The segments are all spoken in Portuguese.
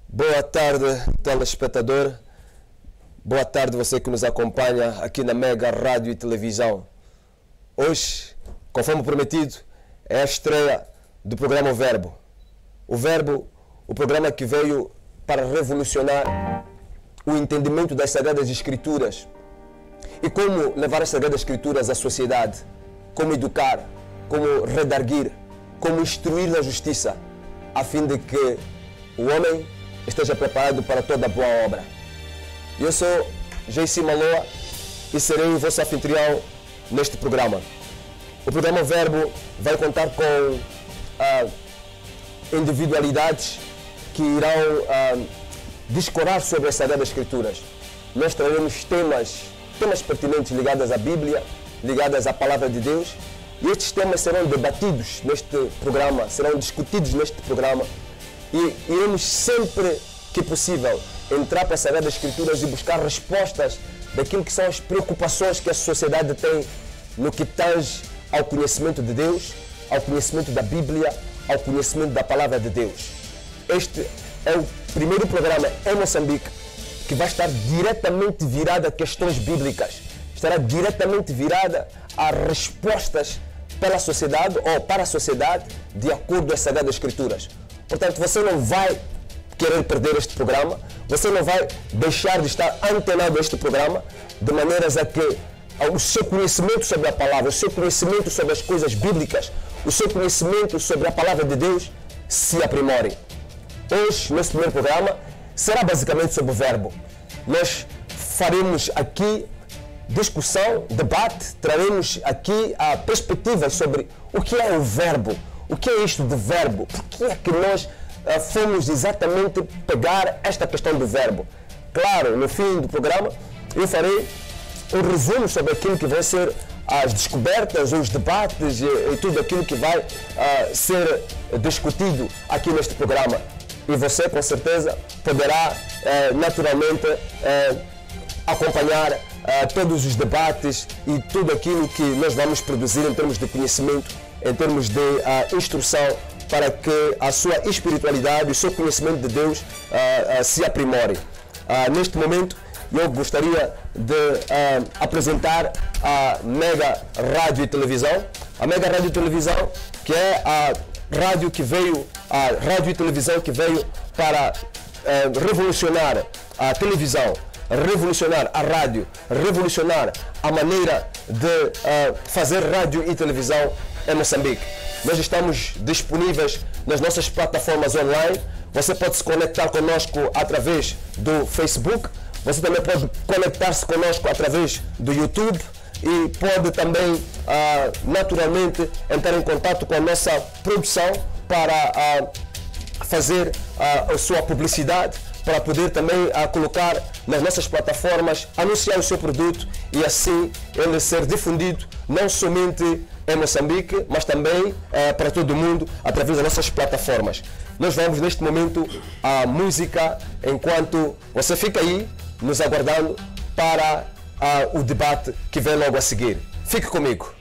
Boa tarde, telespectador. Boa tarde, você que nos acompanha aqui na Mega Rádio e Televisão. Hoje, conforme prometido, é a estreia do programa O Verbo. O Verbo, o programa que veio para revolucionar o entendimento das Sagradas Escrituras e como levar as Sagradas Escrituras à sociedade, como educar, como redarguir, como instruir na justiça, a fim de que o homem esteja preparado para toda boa obra. Eu sou JC Maloa e serei o vosso anfitrião neste programa. O programa Verbo vai contar com individualidades que irão discorrer sobre as Sagradas Escrituras. Nós traremos temas pertinentes ligados à Bíblia, ligados à Palavra de Deus, e estes temas serão debatidos neste programa, serão discutidos neste programa, e iremos sempre que possível entrar para as Sagradas Escrituras e buscar respostas daquilo que são as preocupações que a sociedade tem no que tange ao conhecimento de Deus, ao conhecimento da Bíblia, ao conhecimento da Palavra de Deus. Este é o primeiro programa em Moçambique que vai estar diretamente virado a questões bíblicas, estará diretamente virada a respostas pela sociedade ou para a sociedade de acordo às Sagradas Escrituras. Portanto, você não vai querer perder este programa, você não vai deixar de estar antenado a este programa, de maneiras a que o seu conhecimento sobre a palavra, o seu conhecimento sobre as coisas bíblicas, o seu conhecimento sobre a palavra de Deus se aprimore. Hoje, nesse primeiro programa, será basicamente sobre o verbo. Nós faremos aqui discussão, debate, traremos aqui a perspectiva sobre o que é o verbo, o que é isto de verbo, por que é que nós fomos exatamente pegar esta questão do verbo. Claro, no fim do programa eu farei um resumo sobre aquilo que vai ser as descobertas, os debates e tudo aquilo que vai ser discutido aqui neste programa. E você, com certeza, poderá naturalmente acompanhar todos os debates e tudo aquilo que nós vamos produzir em termos de conhecimento, em termos de instrução, para que a sua espiritualidade, o seu conhecimento de Deus se aprimore. Neste momento, eu gostaria de apresentar a Mega Rádio e Televisão. A Mega Rádio e Televisão, que é a rádio e televisão que veio para revolucionar a televisão, revolucionar a rádio, revolucionar a maneira de fazer rádio e televisão em Moçambique. Nós estamos disponíveis nas nossas plataformas online. Você pode se conectar conosco através do Facebook. Você também pode conectar-se conosco através do YouTube e pode também, naturalmente, entrar em contato com a nossa produção para fazer a sua publicidade, para poder também colocar nas nossas plataformas, anunciar o seu produto e assim ele ser difundido não somente em Moçambique, mas também para todo o mundo através das nossas plataformas. Nós vamos neste momento à música, enquanto você fica aí nos aguardando para o debate que vem logo a seguir. Fique comigo.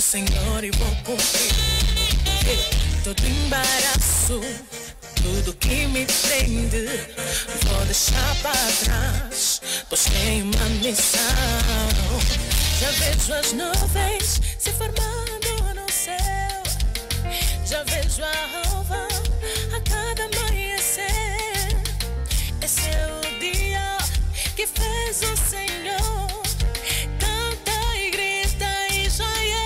Senhor, e vou cumprir todo embaraço, tudo que me prende, vou deixar para trás, pois tenho uma missão. Já vejo as nuvens se formando no céu, já vejo a alva a cada amanhecer. Esse é o dia que fez o Senhor. Canta e grita e já é.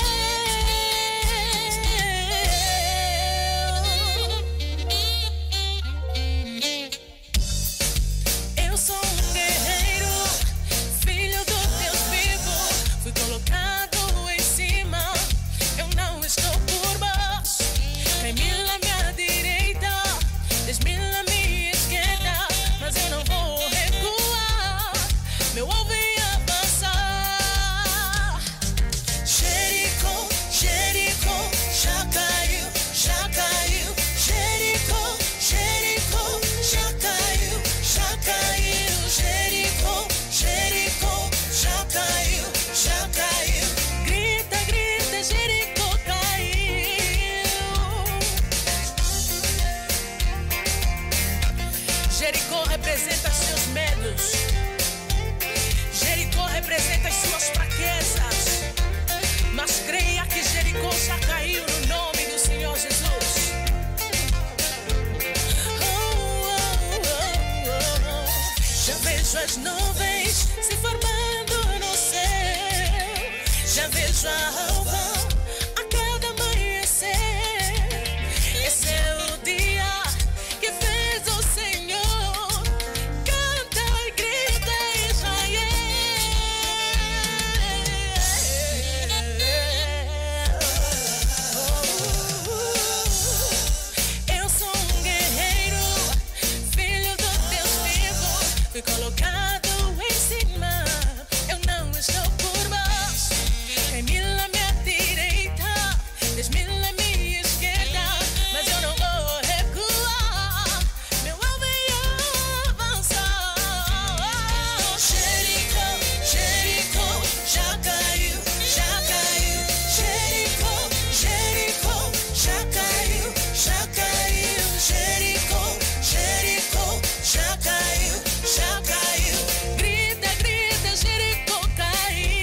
representa seus medos. Jericó representa as suas fraquezas. Mas creia que Jericó já caiu no nome do Senhor Jesus. Já vejo as nuvens se formando no céu. Já vejo a alva a cada amanhecer. Esse é o dia que fez o Senhor. Canta e grita, Israel. Eu sou um guerreiro, filho do Deus vivo. Fui colocado em cima, eu não estou por baixo. 100.000 à minha direita, 10.000 à minha esquerda, mas eu não vou recuar. Meu alvo é avançar. Jericó, Jericó, já caiu, já caiu. Jericó, Jericó, já caiu, já caiu. Jericó, Jericó, já caiu, já caiu. Grita, grita, Jericó caiu.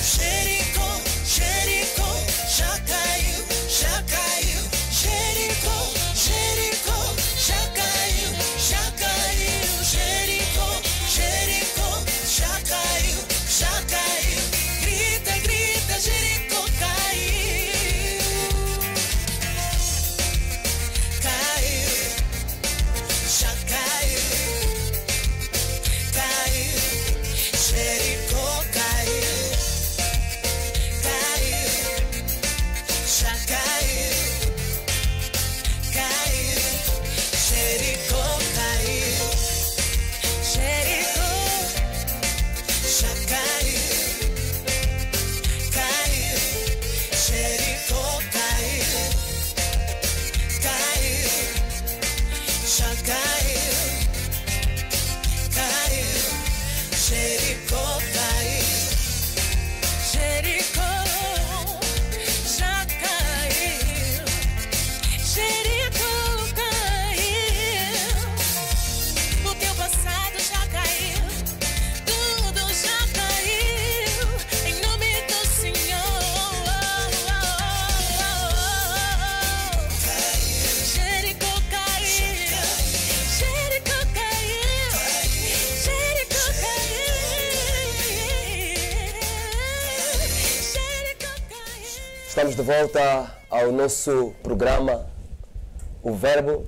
Jericó, Jericó, já caiu, já caiu. Jericó, Jericó, já caiu, já caiu. Jericó, Jericó, já caiu, já caiu. Grita, grita, Jericó caiu. Caiu, já caiu. Caiu, Jericó caiu. Caiu, já caiu. Caiu, Jericó caiu. Jericó, já caiu. Caiu, Jericó caiu. Caiu, já caiu. Caiu, Jericó caiu. Jericó já caiu. Jericó caiu. O teu passado já caiu. Tudo já caiu. Em nome do Senhor. Jericó caiu. Jericó caiu. Jericó caiu. Jericó caiu. Estamos de volta ao nosso programa O Verbo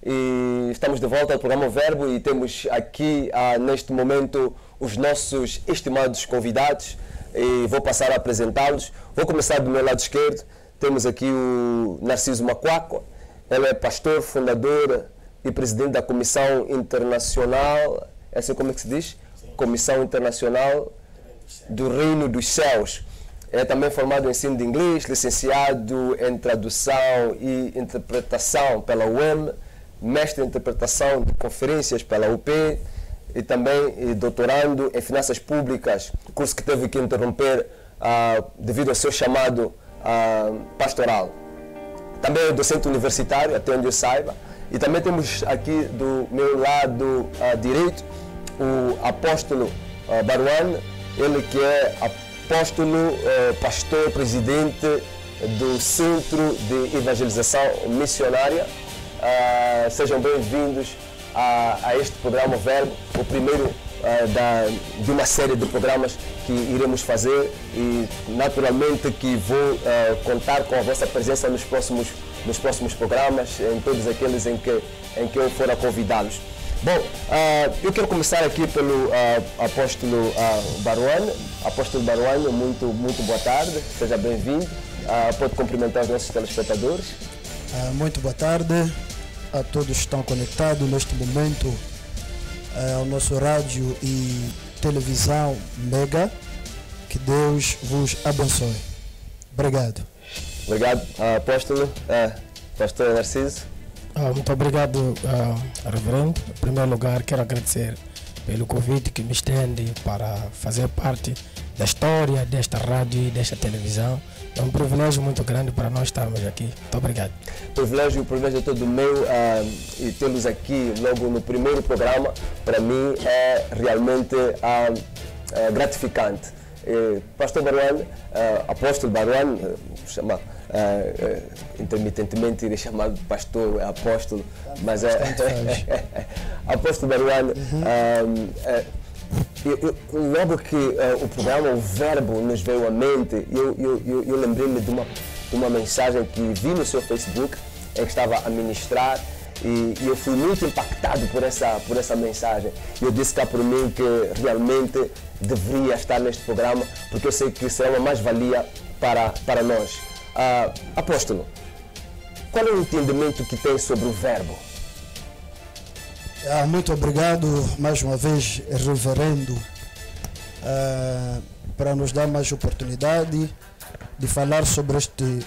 e estamos de volta ao programa O Verbo e temos aqui neste momento os nossos estimados convidados e vou passar a apresentá-los. Vou começar do meu lado esquerdo. Temos aqui o Narciso Macuaco. Ele é pastor, fundador e presidente da Comissão Internacional, é assim como é que se diz? Comissão Internacional do Reino dos Céus. É também formado em ensino de inglês, licenciado em tradução e interpretação pela UEM, mestre em interpretação de conferências pela UP e também doutorando em finanças públicas, curso que teve que interromper devido ao seu chamado pastoral. Também é docente universitário, até onde eu saiba. E também temos aqui do meu lado direito o apóstolo Baruan, ele que é apóstolo, pastor, presidente do Centro de Evangelização Missionária. Sejam bem-vindos a este programa Verbo, o primeiro de uma série de programas que iremos fazer e naturalmente que vou contar com a vossa presença nos próximos programas, em todos aqueles em que eu for a convidá-los. Bom, eu quero começar aqui pelo apóstolo Baruan. Apóstolo Baruan, muito boa tarde, seja bem-vindo. Pode cumprimentar os nossos telespectadores. Muito boa tarde a todos que estão conectados neste momento ao nosso rádio e televisão Mega. Que Deus vos abençoe. Obrigado. Obrigado, apóstolo. Pastor Narciso. Muito obrigado, reverendo. Em primeiro lugar, quero agradecer pelo convite que me estende para fazer parte da história desta rádio e desta televisão. É um privilégio muito grande para nós estarmos aqui. Muito obrigado. O privilégio é todo meu e tê-los aqui logo no primeiro programa, para mim é realmente gratificante. Pastor Baruan, apóstolo Baruan, chamar intermitentemente irei chamar de pastor, apóstolo, mas apóstolo Baruan, logo que o programa, o verbo nos veio à mente, eu lembrei-me de uma mensagem que vi no seu Facebook, em que estava a ministrar, e eu fui muito impactado por essa mensagem. Eu disse cá por mim que realmente deveria estar neste programa, porque eu sei que será uma mais-valia para nós. Apóstolo, qual é o entendimento que tem sobre o verbo? Muito obrigado mais uma vez, reverendo, para nos dar mais oportunidade de falar sobre este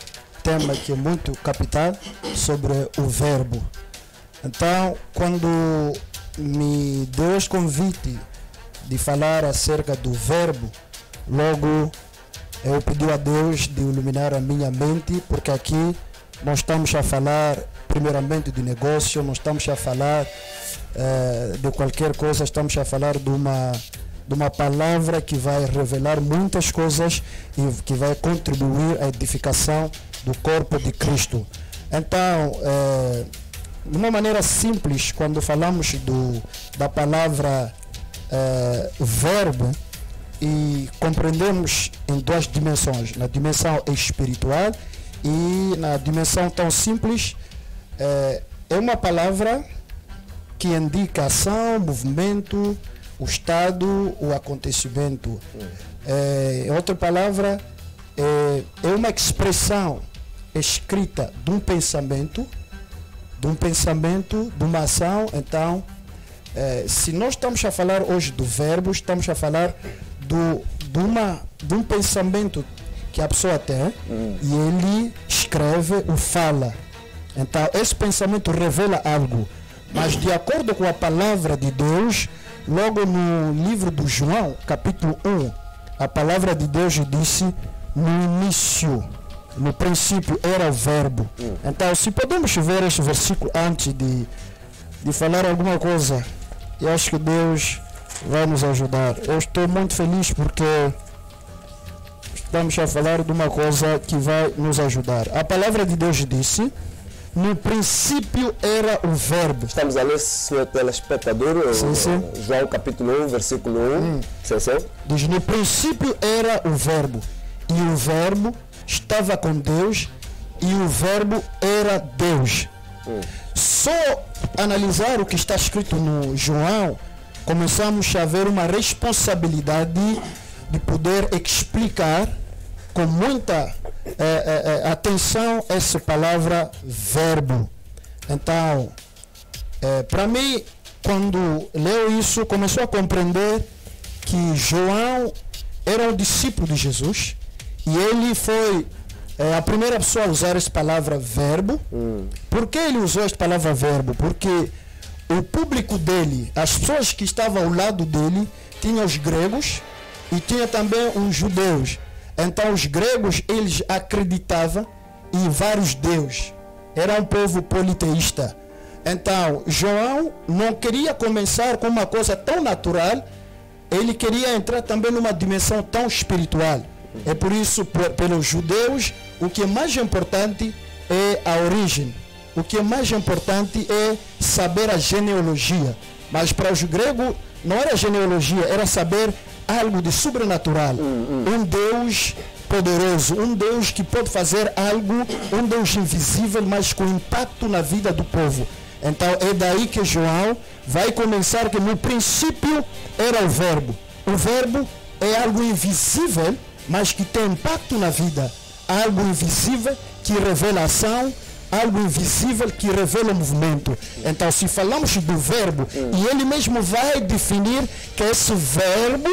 tema que é muito capital, sobre o verbo. Então, quando me deu este convite de falar acerca do verbo, logo eu pedi a Deus de iluminar a minha mente, porque aqui nós estamos a falar primeiramente de negócio, não estamos a falar de qualquer coisa, estamos a falar de uma palavra que vai revelar muitas coisas e que vai contribuir à edificação do corpo de Cristo. Então, de uma maneira simples, quando falamos da palavra verbo, e compreendemos em duas dimensões, na dimensão espiritual e na dimensão tão simples, é uma palavra que indica ação, movimento, o estado, o acontecimento. Outra palavra é uma expressão escrita de um pensamento, de uma ação. Então, se nós estamos a falar hoje do verbo, estamos a falar de um pensamento que a pessoa tem e ele escreve ou fala. Então, esse pensamento revela algo. Mas de acordo com a palavra de Deus, logo no livro do João, capítulo 1, a palavra de Deus disse: no início, no princípio era o verbo. Então, se podemos ver este versículo antes de falar alguma coisa, eu acho que Deus vai nos ajudar. Eu estou muito feliz porque estamos a falar de uma coisa que vai nos ajudar. A palavra de Deus disse: no princípio era o verbo. Estamos a ler, senhor telespectador, sim. João capítulo 1, versículo 1. Sim. Diz: no princípio era o verbo, e o verbo estava com Deus, e o verbo era Deus. Só analisar o que está escrito no João, começamos a ver uma responsabilidade de poder explicar com muita atenção essa palavra verbo. Então, para mim, quando leu isso, começou a compreender que João era um discípulo de Jesus e ele foi a primeira pessoa a usar essa palavra verbo. Por que ele usou esta palavra verbo? Porque o público dele, as pessoas que estavam ao lado dele, tinham os gregos e tinha também os judeus. Então os gregos, eles acreditavam em vários deuses. Era um povo politeísta. Então João não queria começar com uma coisa tão natural, ele queria entrar também numa dimensão tão espiritual. É por isso, pelos judeus, o que é mais importante é a origem. O que é mais importante é saber a genealogia. Mas para os gregos não era genealogia, era saber algo de sobrenatural. Um Deus poderoso, um Deus que pode fazer algo, um Deus invisível, mas com impacto na vida do povo. Então é daí que João vai começar que no princípio era o verbo. O verbo é algo invisível, mas que tem impacto na vida. Algo invisível que revela ação, algo invisível que revela movimento. Então, se falamos do verbo, e ele mesmo vai definir que esse verbo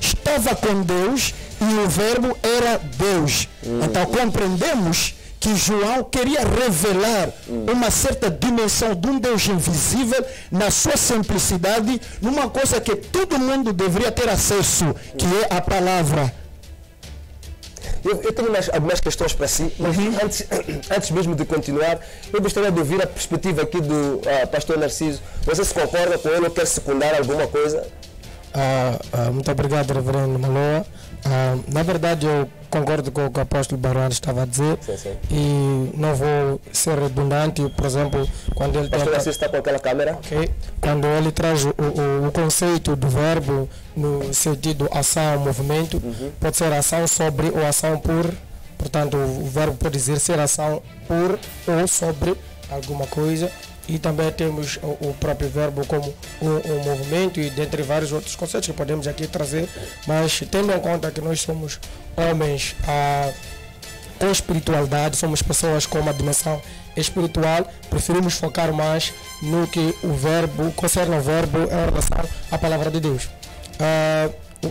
estava com Deus e o verbo era Deus. Então, compreendemos que João queria revelar uma certa dimensão de um Deus invisível na sua simplicidade, numa coisa que todo mundo deveria ter acesso, que é a palavra. Eu tenho algumas questões para si, mas antes mesmo de continuar, eu gostaria de ouvir a perspectiva aqui do pastor Narciso. Você se concorda com ele ou quer secundar alguma coisa? Muito obrigado, reverendo Maloa. Na verdade, eu concordo com o que o apóstolo Baruano estava a dizer. Sim. E não vou ser redundante, por exemplo, quando ele pastor Narciso está com aquela câmera? Okay. Quando ele traz o conceito do verbo no sentido ação, movimento, pode ser ação sobre ou ação por. Portanto, o verbo pode dizer ser ação por ou sobre alguma coisa. E também temos o próprio verbo como um movimento e dentre vários outros conceitos que podemos aqui trazer, mas tendo em conta que nós somos homens com espiritualidade, somos pessoas com uma dimensão espiritual, preferimos focar mais no que o verbo, concerne ao verbo em relação à palavra de Deus.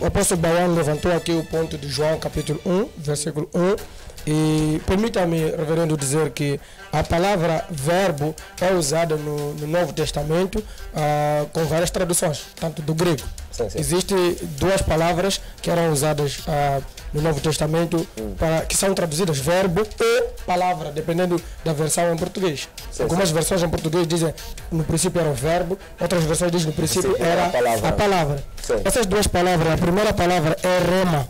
O apóstolo Bauan levantou aqui o ponto de João capítulo 1, versículo 1, e permita-me, reverendo, dizer que a palavra verbo é usada no Novo Testamento com várias traduções, tanto do grego. Sim. Existem duas palavras que eram usadas no Novo Testamento que são traduzidas verbo ou palavra, dependendo da versão em português. Algumas versões em português dizem no princípio era o verbo, outras versões dizem no princípio era a palavra. Essas duas palavras, a primeira palavra é rema.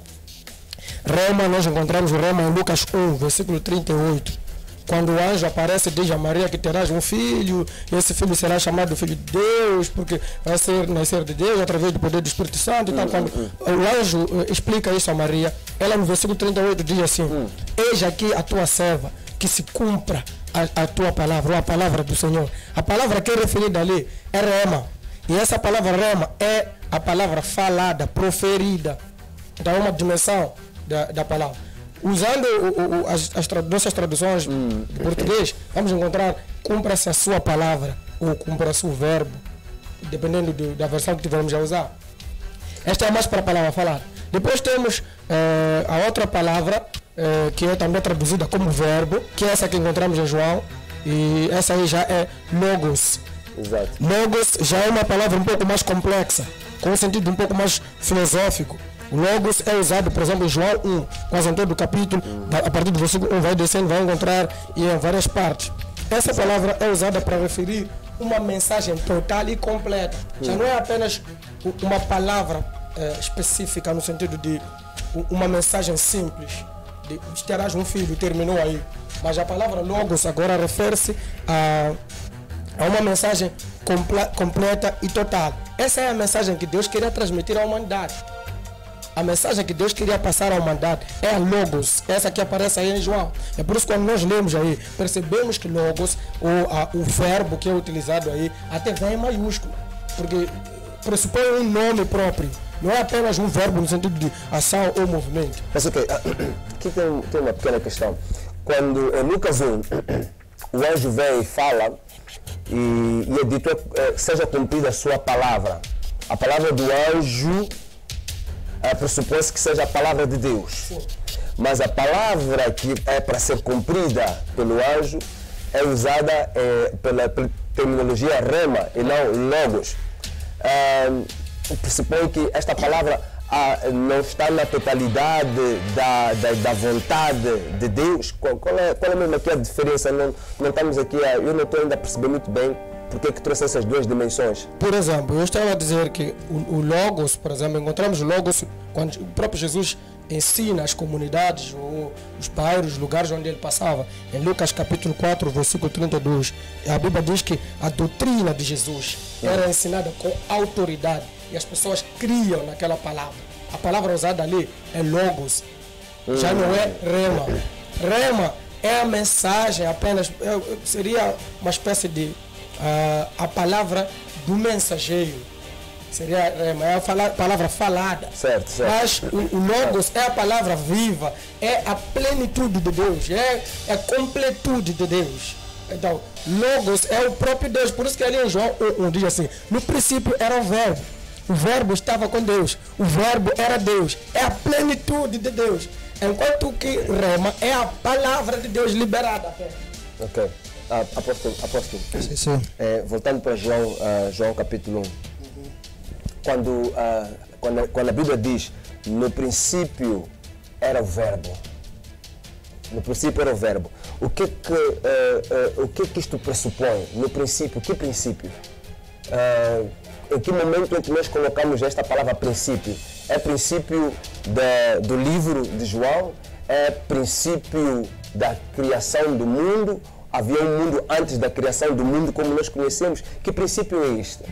Rema, nós encontramos o rema em Lucas 1, versículo 38. Quando o anjo aparece, diz a Maria que terás um filho, e esse filho será chamado Filho de Deus, porque vai nascer de Deus através do poder do Espírito Santo. Então, quando o anjo explica isso a Maria, ela no versículo 38 diz assim: eis aqui a tua serva, que se cumpra a tua palavra, ou a palavra do Senhor. A palavra que é referida ali é rema. E essa palavra rema é a palavra falada, proferida. Então, é uma dimensão da palavra. Usando as nossas traduções de português, vamos encontrar cumpra-se a sua palavra ou cumpra-se o verbo, dependendo da versão que tivermos a usar. Esta é mais para a palavra falar. Depois temos a outra palavra que é também traduzida como verbo, que é essa que encontramos em João, e essa aí já é logos. Exato. Logos já é uma palavra um pouco mais complexa, com um sentido um pouco mais filosófico. O logos é usado, por exemplo, em João 1, quase em todo o capítulo, a partir do versículo 1 vai descendo, vai encontrar e em várias partes. Essa palavra é usada para referir uma mensagem total e completa. Já não é apenas uma palavra específica no sentido de uma mensagem simples, de terás um filho, terminou aí. Mas a palavra logos agora refere-se a uma mensagem completa e total. Essa é a mensagem que Deus queria transmitir à humanidade. A mensagem que Deus queria passar à humanidade é a logos, essa que aparece aí em João. É por isso que quando nós lemos aí, percebemos que logos, ou o verbo que é utilizado aí, até vem em maiúsculo, porque pressupõe um nome próprio. Não é apenas um verbo no sentido de ação ou movimento. Mas ok, aqui tem uma pequena questão. Quando em Lucas 1, o anjo vem e fala, e é dito seja cumprida a sua palavra. A palavra do anjo pressupõe-se que seja a palavra de Deus. Mas a palavra que é para ser cumprida pelo anjo é usada pela terminologia rema e não logos. Pressupõe que esta palavra não está na totalidade da vontade de Deus. Qual é mesmo aqui a diferença? Não estamos aqui, eu não estou ainda a perceber muito bem porque que trouxe essas duas dimensões. Por exemplo, eu estava a dizer que o logos, por exemplo, encontramos o logos quando o próprio Jesus ensina as comunidades, os bairros, os lugares onde ele passava. Em Lucas capítulo 4, versículo 32, a Bíblia diz que a doutrina de Jesus era ensinada com autoridade e as pessoas criam naquela palavra. A palavra usada ali é logos, já não é rema. Rema é a mensagem apenas, seria uma espécie de a palavra do mensageiro, seria a palavra falada. Certo. Mas o logos é a palavra viva, é a plenitude de Deus, é a completude de Deus. Então, logos é o próprio Deus, por isso que ali em João 1 diz assim: no princípio era o verbo estava com Deus, o verbo era Deus, é a plenitude de Deus. enquanto que rema é a palavra de Deus liberada. Ok. Apóstolo. Sim, sim. Voltando para João capítulo 1. Quando a Bíblia diz, no princípio era o verbo. No princípio era o verbo. O que que isto pressupõe? No princípio, que princípio? Em que momento é que nós colocamos esta palavra princípio? É princípio do livro de João? É princípio da criação do mundo? Havia um mundo antes da criação do mundo como nós conhecemos? Que princípio é este?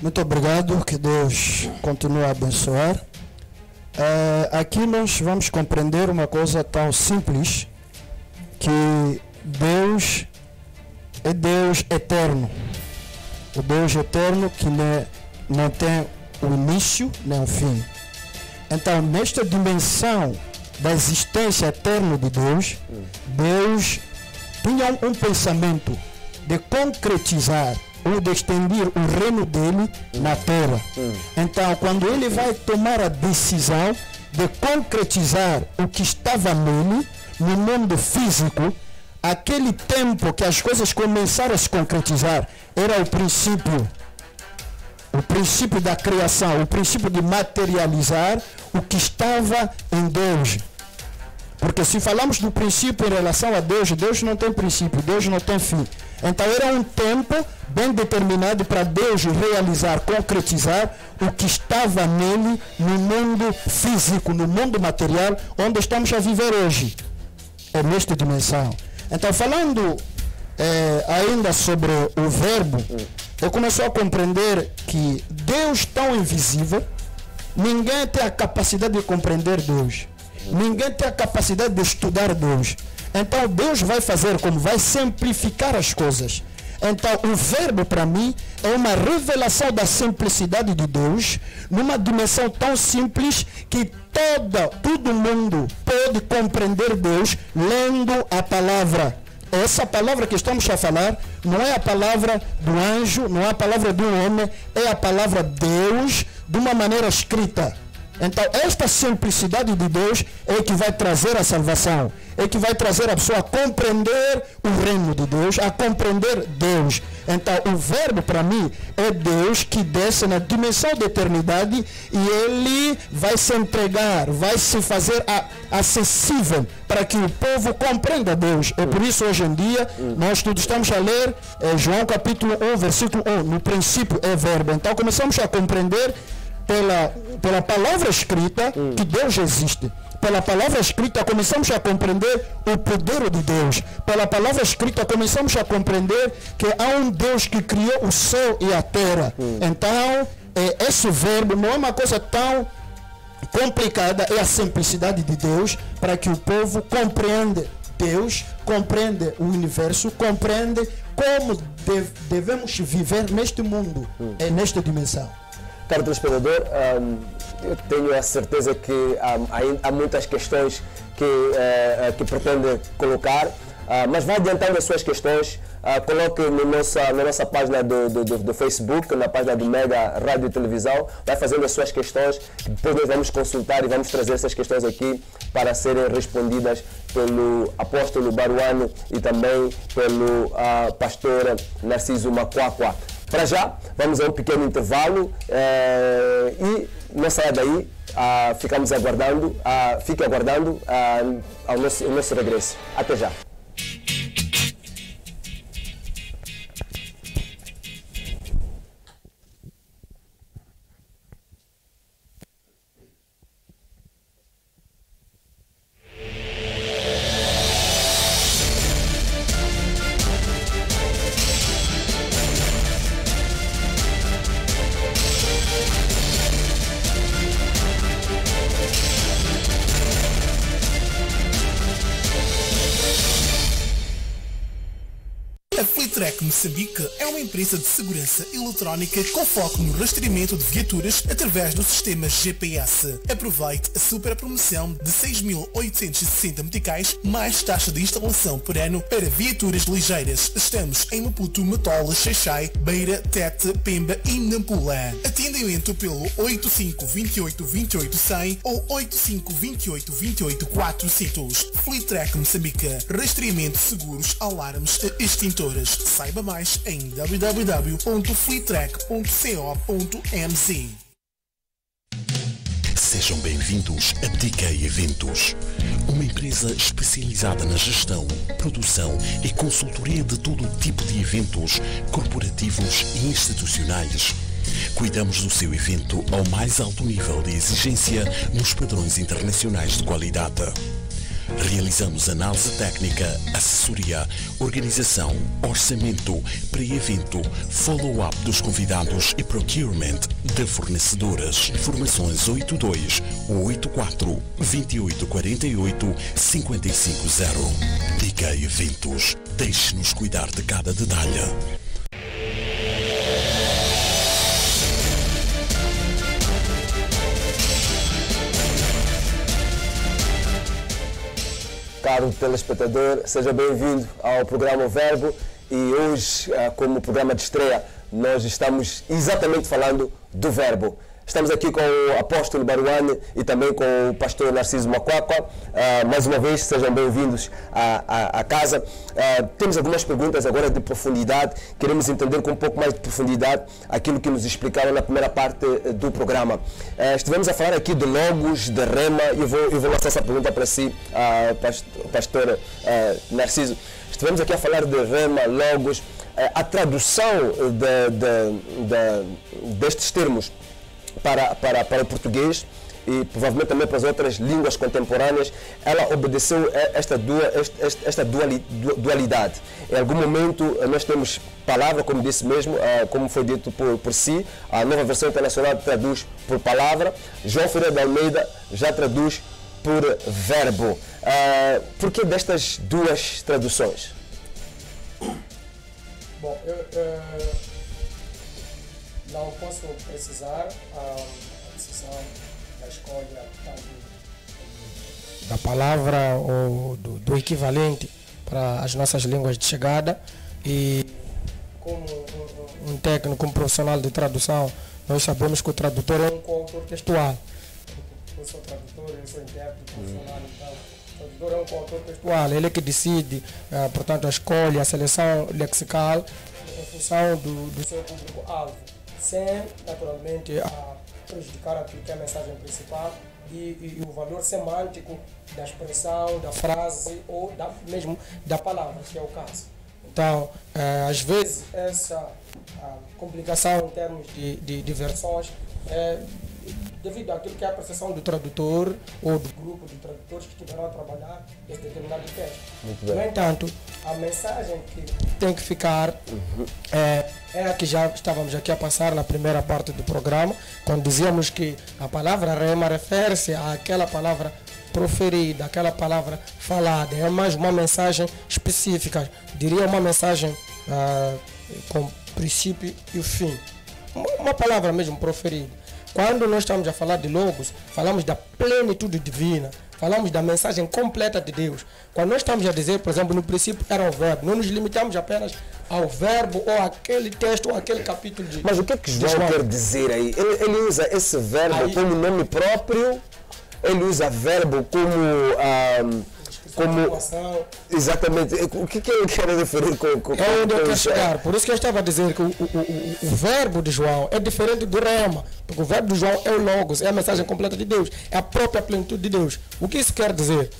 Muito obrigado, que Deus continue a abençoar. Aqui nós vamos compreender uma coisa tão simples, que Deus é Deus eterno. O Deus eterno que não tem o início nem o fim. Então, nesta dimensão da existência eterna de Deus, Deus tinha um pensamento de concretizar ou de estender o reino dele na terra. Então, quando ele vai tomar a decisão de concretizar o que estava nele, no mundo físico, aquele tempo que as coisas começaram a se concretizar, era o princípio da criação, o princípio de materializar o que estava em Deus. Porque se falamos do princípio em relação a Deus, Deus não tem princípio, Deus não tem fim. Então era um tempo bem determinado para Deus realizar, concretizar o que estava nele no mundo físico, no mundo material, onde estamos a viver hoje. É nesta dimensão. Então, falando ainda sobre o verbo, eu comecei a compreender que Deus tão invisível, ninguém tem a capacidade de compreender Deus. Ninguém tem a capacidade de estudar Deus. Então Deus vai fazer como? Vai simplificar as coisas. Então o verbo para mim é uma revelação da simplicidade de Deus, numa dimensão tão simples que todo mundo pode compreender Deus lendo a palavra. Essa palavra que estamos a falar não é a palavra do anjo, não é a palavra do homem, é a palavra de Deus de uma maneira escrita. Então, esta simplicidade de Deus é que vai trazer a salvação, é que vai trazer a pessoa a compreender o reino de Deus, a compreender Deus. Então, o verbo para mim é Deus que desce na dimensão da eternidade e ele vai se entregar, vai se fazer acessível para que o povo compreenda Deus. É por isso hoje em dia nós todos estamos a ler João capítulo 1, versículo 1. No princípio é verbo. Então, começamos a compreender pela palavra escrita que Deus existe. Pela palavra escrita começamos a compreender o poder de Deus. Pela palavra escrita começamos a compreender que há um Deus que criou o céu e a terra. Então, esse verbo não é uma coisa tão complicada, é a simplicidade de Deus para que o povo compreenda Deus, compreende o universo, compreende como devemos viver neste mundo, nesta dimensão. Caro telespectador, eu tenho a certeza que há muitas questões que pretende colocar, mas vai adiantando as suas questões, coloque na nossa página do Facebook, na página do Mega Rádio e Televisão, vai fazendo as suas questões, depois nós vamos consultar e vamos trazer essas questões aqui para serem respondidas pelo apóstolo Baruano e também pelo pastor Narciso Macuacua. Para já, vamos a um pequeno intervalo e não saia daí, ficamos aguardando, fique aguardando o nosso regresso. Até já. Fleetrack Moçambique é uma empresa de segurança eletrónica com foco no rastreamento de viaturas através do sistema GPS. Aproveite a super promoção de 6.860 meticais mais taxa de instalação por ano para viaturas ligeiras. Estamos em Maputo, Matola, Xaixai, Beira, Tete, Pemba e Nampula. Atendimento pelo 85 28 28 100 ou 85 28 28 400. Fleetrack Moçambique. Rastreamento, seguros, alarmes e extintores. Saiba mais em www.fleetrack.co.mz. Sejam bem-vindos a DK Eventos, uma empresa especializada na gestão, produção e consultoria de todo tipo de eventos corporativos e institucionais. Cuidamos do seu evento ao mais alto nível de exigência nos padrões internacionais de qualidade. Realizamos análise técnica, assessoria, organização, orçamento, pré-evento, follow-up dos convidados e procurement de fornecedores. Informações 82 84 28 48 550. DK Eventos. Deixe-nos cuidar de cada detalhe. Caro telespectador, seja bem-vindo ao programa Verbo e hoje, como programa de estreia, nós estamos exatamente falando do Verbo. Estamos aqui com o apóstolo Baruane e também com o pastor Narciso Macuacua. Mais uma vez, sejam bem-vindos à casa. Temos algumas perguntas agora de profundidade. Queremos entender com um pouco mais de profundidade aquilo que nos explicaram na primeira parte do programa. Estivemos a falar aqui de logos, de rema. Eu vou lançar essa pergunta para si, pastor Narciso. Estivemos aqui a falar de rema, logos. A tradução destes termos para o português e provavelmente também para as outras línguas contemporâneas, ela obedeceu esta dualidade. Em algum momento nós temos palavra, como disse mesmo, como foi dito por si, a Nova Versão Internacional traduz por palavra, João Ferreira de Almeida já traduz por verbo. Por que destas duas traduções? Bom, não posso precisar a decisão da escolha da palavra ou do equivalente para as nossas línguas de chegada, e como um técnico, um profissional de tradução, nós sabemos que o tradutor é um coautor textual. Eu sou tradutor, eu sou intérprete profissional, então o tradutor é um coautor textual, ele é que decide, portanto, a escolha, a seleção lexical em função do seu público-alvo, sem, naturalmente, prejudicar aquilo que é a mensagem principal e o valor semântico da expressão, da frase ou mesmo da palavra, que é o caso. Então, às vezes, essa complicação em termos de versões é devido àquilo que é a percepção do tradutor ou do grupo de tradutores que estiveram a trabalhar esse determinado texto. No entanto, a mensagem que tem que ficar é a que já estávamos aqui a passar na primeira parte do programa, quando dizíamos que a palavra rema refere-se àquela palavra proferida, aquela palavra falada, é mais uma mensagem específica, diria uma mensagem com princípio e o fim, uma palavra mesmo proferida. Quando nós estamos a falar de logos, falamos da plenitude divina, falamos da mensagem completa de Deus. Quando nós estamos a dizer, por exemplo, no princípio era o verbo, não nos limitamos apenas ao verbo ou àquele texto ou àquele capítulo de... Mas o que é que João quer dizer aí? Ele usa esse verbo como nome próprio, ele usa verbo como... Exatamente. O que eu quero referir com é onde eu quero chegar. Por isso que eu estava a dizer que o verbo de João é diferente do rema, porque o verbo de João é o logos, é a mensagem completa de Deus, é a própria plenitude de Deus. O que isso quer dizer?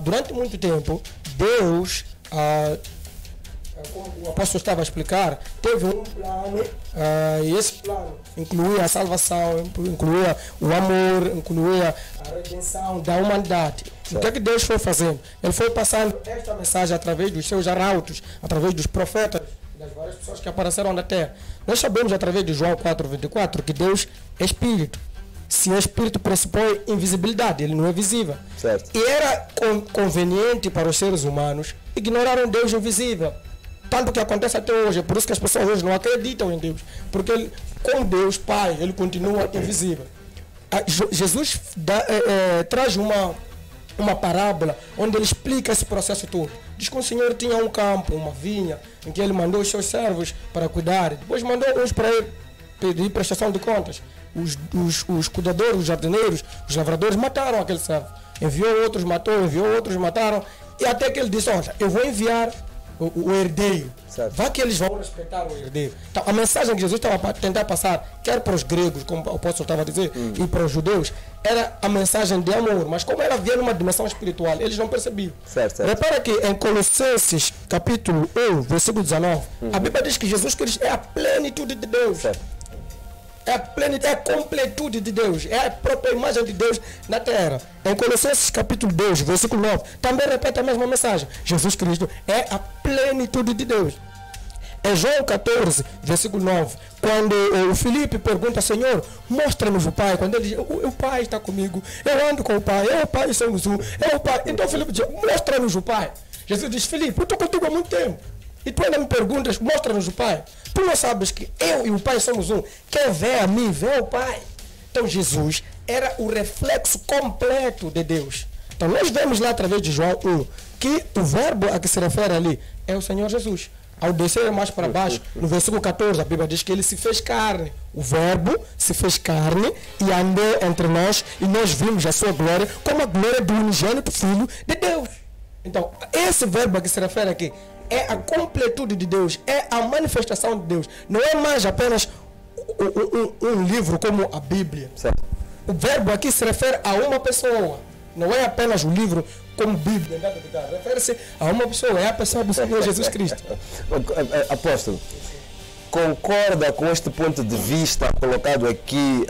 Durante muito tempo, Deus, como o apóstolo estava a explicar, teve um plano, e esse plano incluía a salvação, incluía o amor, incluía a redenção da humanidade. O que é que Deus foi fazendo? Ele foi passando esta mensagem através dos seus arautos, através dos profetas, das várias pessoas que apareceram na terra. Nós sabemos através de João 4:24 que Deus é Espírito. Se é Espírito, pressupõe invisibilidade, ele não é visível. Certo. E era conveniente para os seres humanos ignorar um Deus invisível. Tanto que acontece até hoje. É por isso que as pessoas hoje não acreditam em Deus. Porque ele, com Deus, Pai, ele continua invisível. Jesus traz uma parábola onde ele explica esse processo todo. Diz que o Senhor tinha um campo, uma vinha, em que ele mandou os seus servos para cuidar. Depois mandou uns para ir pedir prestação de contas. Os cuidadores, os jardineiros, os lavradores mataram aquele servo. Enviou outros, matou, enviou outros, mataram. E até que ele disse, olha, eu vou enviar o herdeiro. Certo. Vá que eles vão respeitar o herdeiro. Então, a mensagem que Jesus estava a tentar passar, quer para os gregos, como o apóstolo estava a dizer, e para os judeus, era a mensagem de amor. Mas como ela havia numa dimensão espiritual, eles não percebiam. Certo. Repara que em Colossenses, capítulo 1, versículo 19, a Bíblia diz que Jesus Cristo é a plenitude de Deus. Certo. É a plenitude, é a completude de Deus, é a própria imagem de Deus na terra. Em Colossenses capítulo 2, versículo 9, também repete a mesma mensagem. Jesus Cristo é a plenitude de Deus. Em João 14, versículo 9, quando o Filipe pergunta, Senhor, mostra-nos o Pai. Quando ele diz, o Pai está comigo, eu ando com o Pai, eu e o Pai somos um, é o Pai. Então Filipe diz, mostra-nos o Pai. Jesus diz, Filipe, eu estou contigo há muito tempo. E tu ainda me perguntas, mostra-nos o Pai. Tu não sabes que eu e o Pai somos um. Quem vê a mim, vê o Pai. Então Jesus era o reflexo completo de Deus. Então nós vemos lá através de João 1 que o verbo a que se refere ali é o Senhor Jesus. Ao descer mais para baixo, no versículo 14, a Bíblia diz que ele se fez carne. O verbo se fez carne e andou entre nós e nós vimos a sua glória como a glória do unigênito Filho de Deus. Então, esse verbo a que se refere aqui é a completude de Deus, é a manifestação de Deus. Não é mais apenas um livro como a Bíblia. Certo. O verbo aqui se refere a uma pessoa. Não é apenas um livro como Bíblia. Refere-se a uma pessoa, é a pessoa do Senhor Jesus Cristo. Apóstolo, concorda com este ponto de vista colocado aqui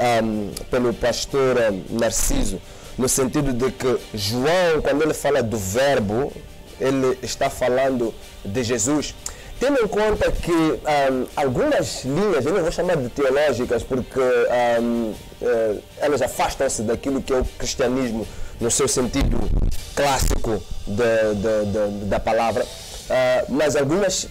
pelo pastor Narciso, no sentido de que João, quando ele fala do verbo, ele está falando de Jesus, tendo em conta que algumas linhas, eu não vou chamar de teológicas, porque elas afastam-se daquilo que é o cristianismo no seu sentido clássico da palavra, mas algumas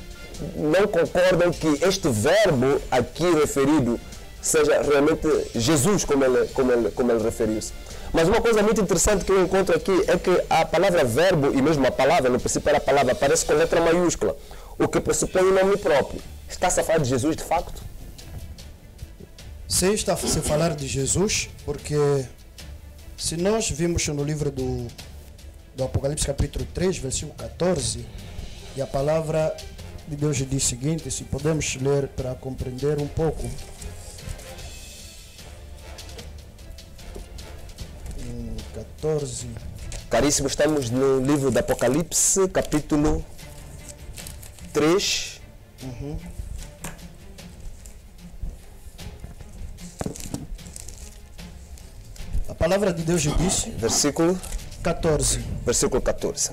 não concordam que este verbo aqui referido seja realmente Jesus, como ele referiu-se. Mas uma coisa muito interessante que eu encontro aqui é que a palavra verbo, e mesmo a palavra, no princípio era a palavra, aparece com letra maiúscula, o que pressupõe o nome próprio. Está-se a falar de Jesus de facto? Sim, está-se a falar de Jesus, porque se nós vimos no livro do Apocalipse capítulo 3, versículo 14, e a palavra de Deus diz o seguinte, se podemos ler para compreender um pouco. 14. Caríssimos, estamos no livro do Apocalipse, capítulo 3. A palavra de Deus diz, versículo 14. Versículo 14.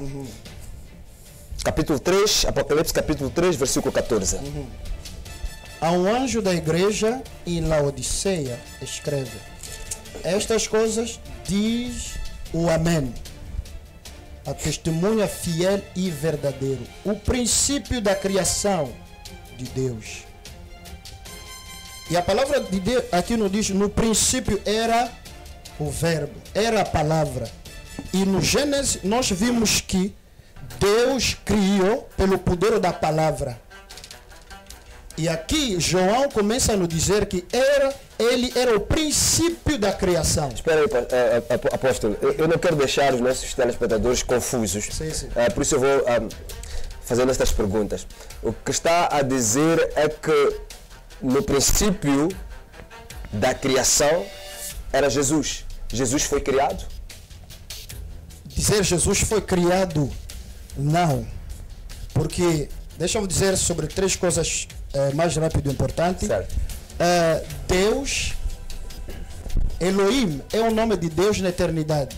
Capítulo 3, Apocalipse, capítulo 3, versículo 14. A um anjo da igreja em Laodiceia escreve: estas coisas diz o Amém, a testemunha fiel e verdadeiro, o princípio da criação de Deus. E a palavra de Deus aqui nos diz, no princípio era o verbo, era a palavra. E no Gênesis nós vimos que Deus criou pelo poder da palavra. E aqui João começa a nos dizer que ele era o princípio da criação. Espera aí, apóstolo, eu não quero deixar os nossos telespectadores confusos. Sim. Por isso eu vou fazer estas perguntas. O que está a dizer é que no princípio da criação era Jesus. Jesus foi criado? Dizer Jesus foi criado, não. Porque, deixa eu dizer sobre três coisas mais rápido e importante. Deus, Elohim, é o nome de Deus na eternidade.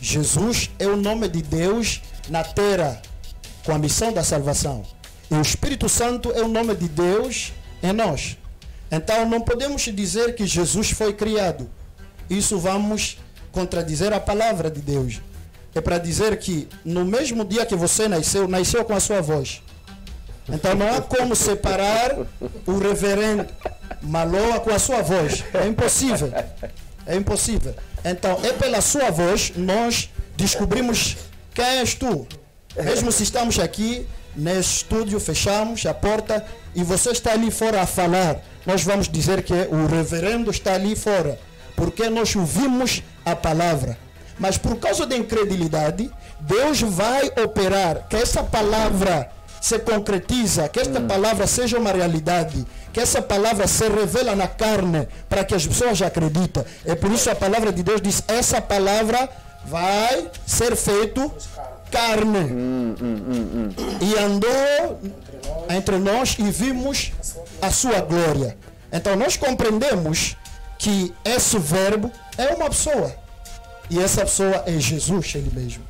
Jesus é o nome de Deus na terra, com a missão da salvação. E o Espírito Santo é o nome de Deus em nós. Então não podemos dizer que Jesus foi criado. Isso vamos contradizer a palavra de Deus. É para dizer que no mesmo dia que você nasceu com a sua voz. Então não há como separar o reverendo Maloa com a sua voz. É impossível. É impossível. Então é pela sua voz nós descobrimos quem és tu. Mesmo se estamos aqui nesse estúdio, fechamos a porta e você está ali fora a falar, nós vamos dizer que o reverendo está ali fora, porque nós ouvimos a palavra. Mas por causa da incredulidade, Deus vai operar que essa palavra se concretiza, que esta palavra seja uma realidade, que essa palavra se revela na carne, para que as pessoas acreditem. É por isso a palavra de Deus diz, essa palavra vai ser feito carne. E andou entre nós e vimos a sua glória. Então nós compreendemos que esse verbo é uma pessoa. E essa pessoa é Jesus, ele mesmo.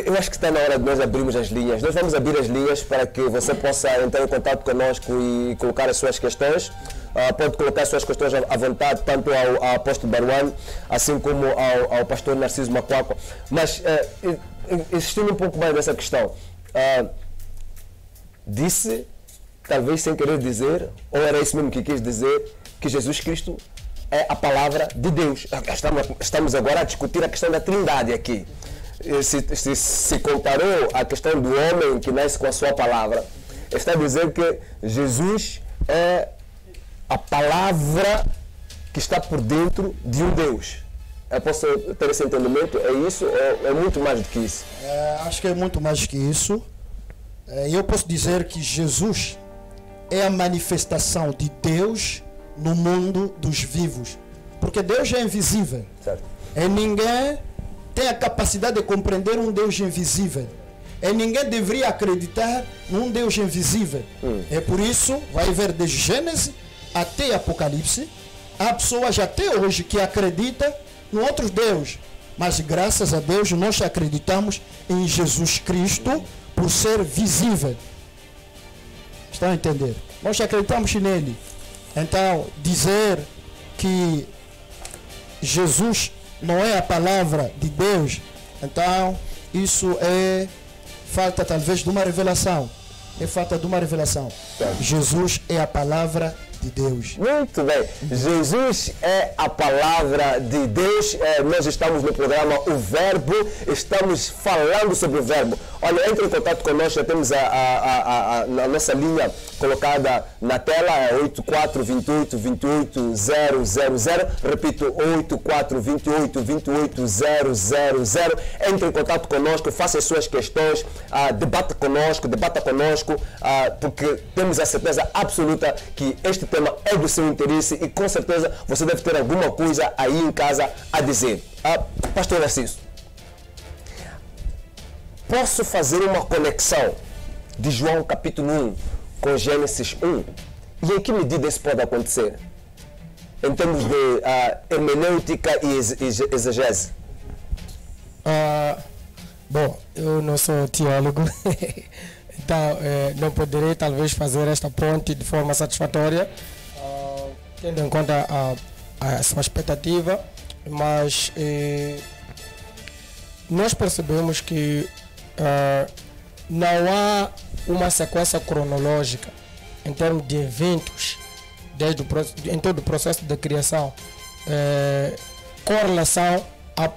Eu acho que está na hora de nós abrirmos as linhas. Nós vamos abrir as linhas para que você possa entrar em contato conosco e colocar as suas questões. Pode colocar as suas questões à vontade, tanto ao apóstolo Baruan, assim como ao pastor Narciso Macuaco. Mas, insistindo um pouco mais nessa questão, disse, talvez sem querer dizer, ou era isso mesmo que quis dizer, que Jesus Cristo é a palavra de Deus. Estamos agora a discutir a questão da Trindade aqui. Se comparou a questão do homem que nasce com a sua palavra, está a dizer que Jesus é a palavra que está por dentro de um Deus. Eu posso ter esse entendimento? É isso ou é muito mais do que isso? Acho que é muito mais do que isso. Eu posso dizer que Jesus é a manifestação de Deus no mundo dos vivos. Porque Deus é invisível. Certo. E ninguém tem a capacidade de compreender um Deus invisível. E ninguém deveria acreditar num Deus invisível. É por isso, vai ver desde Gênesis até Apocalipse, há pessoas até hoje que acreditam em outros deuses. Mas graças a Deus nós acreditamos em Jesus Cristo por ser visível. Estão a entender? Nós acreditamos nele. Então, dizer que Jesus não é a palavra de Deus, então isso é falta talvez de uma revelação. É falta de uma revelação. Jesus é a palavra de Deus. Muito bem. Jesus é a palavra de Deus. Nós estamos no programa O Verbo. Estamos falando sobre o Verbo. Olha, entre em contato conosco. Já temos a nossa linha colocada na tela. É 8428-28000. Repito, 8428-28000. Entre em contato conosco. Faça as suas questões. Debata conosco. Porque temos a certeza absoluta que este tema é do seu interesse e com certeza você deve ter alguma coisa aí em casa a dizer. Pastor Narciso, posso fazer uma conexão de João capítulo 1 com Gênesis 1? E em que medida isso pode acontecer? Em termos de hermenêutica e exegese? Bom, eu não sou teólogo. Então, não poderei talvez fazer esta ponte de forma satisfatória, tendo em conta a sua expectativa, mas nós percebemos que não há uma sequência cronológica em termos de eventos em todo o processo de criação, com relação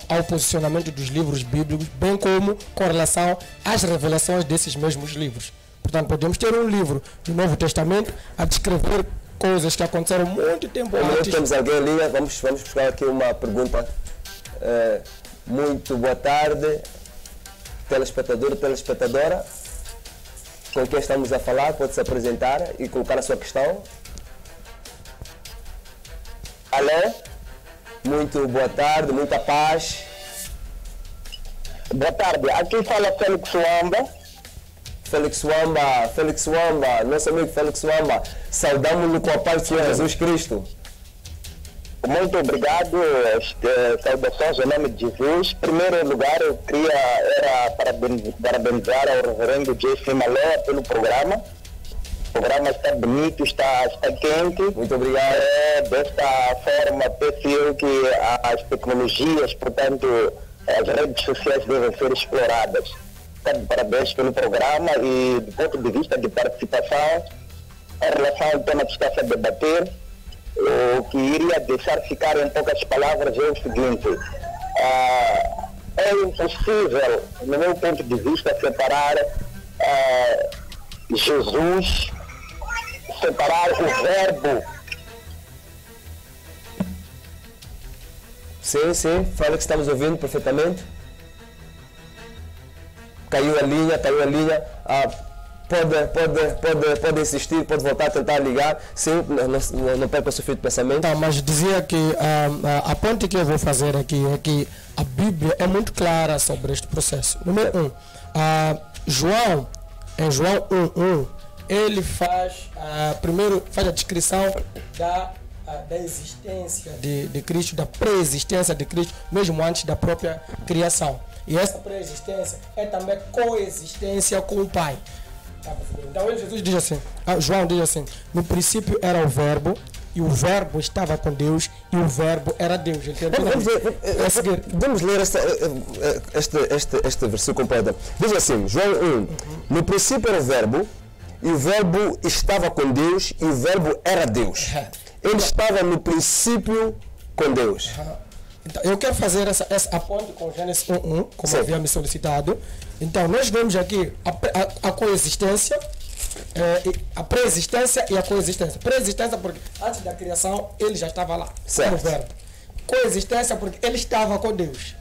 ao posicionamento dos livros bíblicos, bem como com relação às revelações desses mesmos livros. Portanto, podemos ter um livro do Novo Testamento a descrever coisas que aconteceram muito tempo antes. Temos alguém ali, vamos buscar aqui uma pergunta. Muito boa tarde, telespectador, telespectadora. Com quem estamos a falar, pode se apresentar e colocar a sua questão. Alô? Muito boa tarde, muita paz. Boa tarde, aqui fala Félix Wamba. Félix Wamba, nosso amigo Félix Wamba, saudamos-lo com a paz do Senhor Jesus Cristo. Muito obrigado, saudações em nome de Jesus. Em primeiro lugar, eu queria parabenizar ao reverendo J.C. Malé pelo programa. O programa está bonito, está quente. Muito obrigado. Desta forma, penso que as tecnologias, portanto, as redes sociais devem ser exploradas. está de parabéns pelo programa e do ponto de vista de participação, em relação ao tema que está a debater, o que iria deixar ficar em poucas palavras é o seguinte: é impossível, no meu ponto de vista, separar Jesus, separar o verbo. Sim, fala que estamos ouvindo perfeitamente. Caiu a linha. Pode insistir, pode voltar a tentar ligar. Sim, não perca o seu fio de pensamento. Tá, mas dizia que a ponte que eu vou fazer aqui é que a Bíblia é muito clara sobre este processo. Número 1, João, em João 1:1, ele faz, primeiro faz a descrição da existência de Cristo, da pré-existência de Cristo, mesmo antes da própria criação. E essa pré-existência é também coexistência com o Pai. Então Jesus diz assim, João diz assim: no princípio era o verbo, e o verbo estava com Deus, e o verbo era Deus. Vamos ler este versículo completo. Diz assim, João 1, no princípio era o verbo, e o verbo estava com Deus, e o verbo era Deus. Ele estava no princípio com Deus. Então, eu quero fazer essa ponte com Gênesis 1:1, como havia me solicitado. Então, nós vemos aqui a coexistência, a pré-existência e a coexistência. Pré-existência porque antes da criação ele já estava lá, no verbo. Coexistência porque ele estava com Deus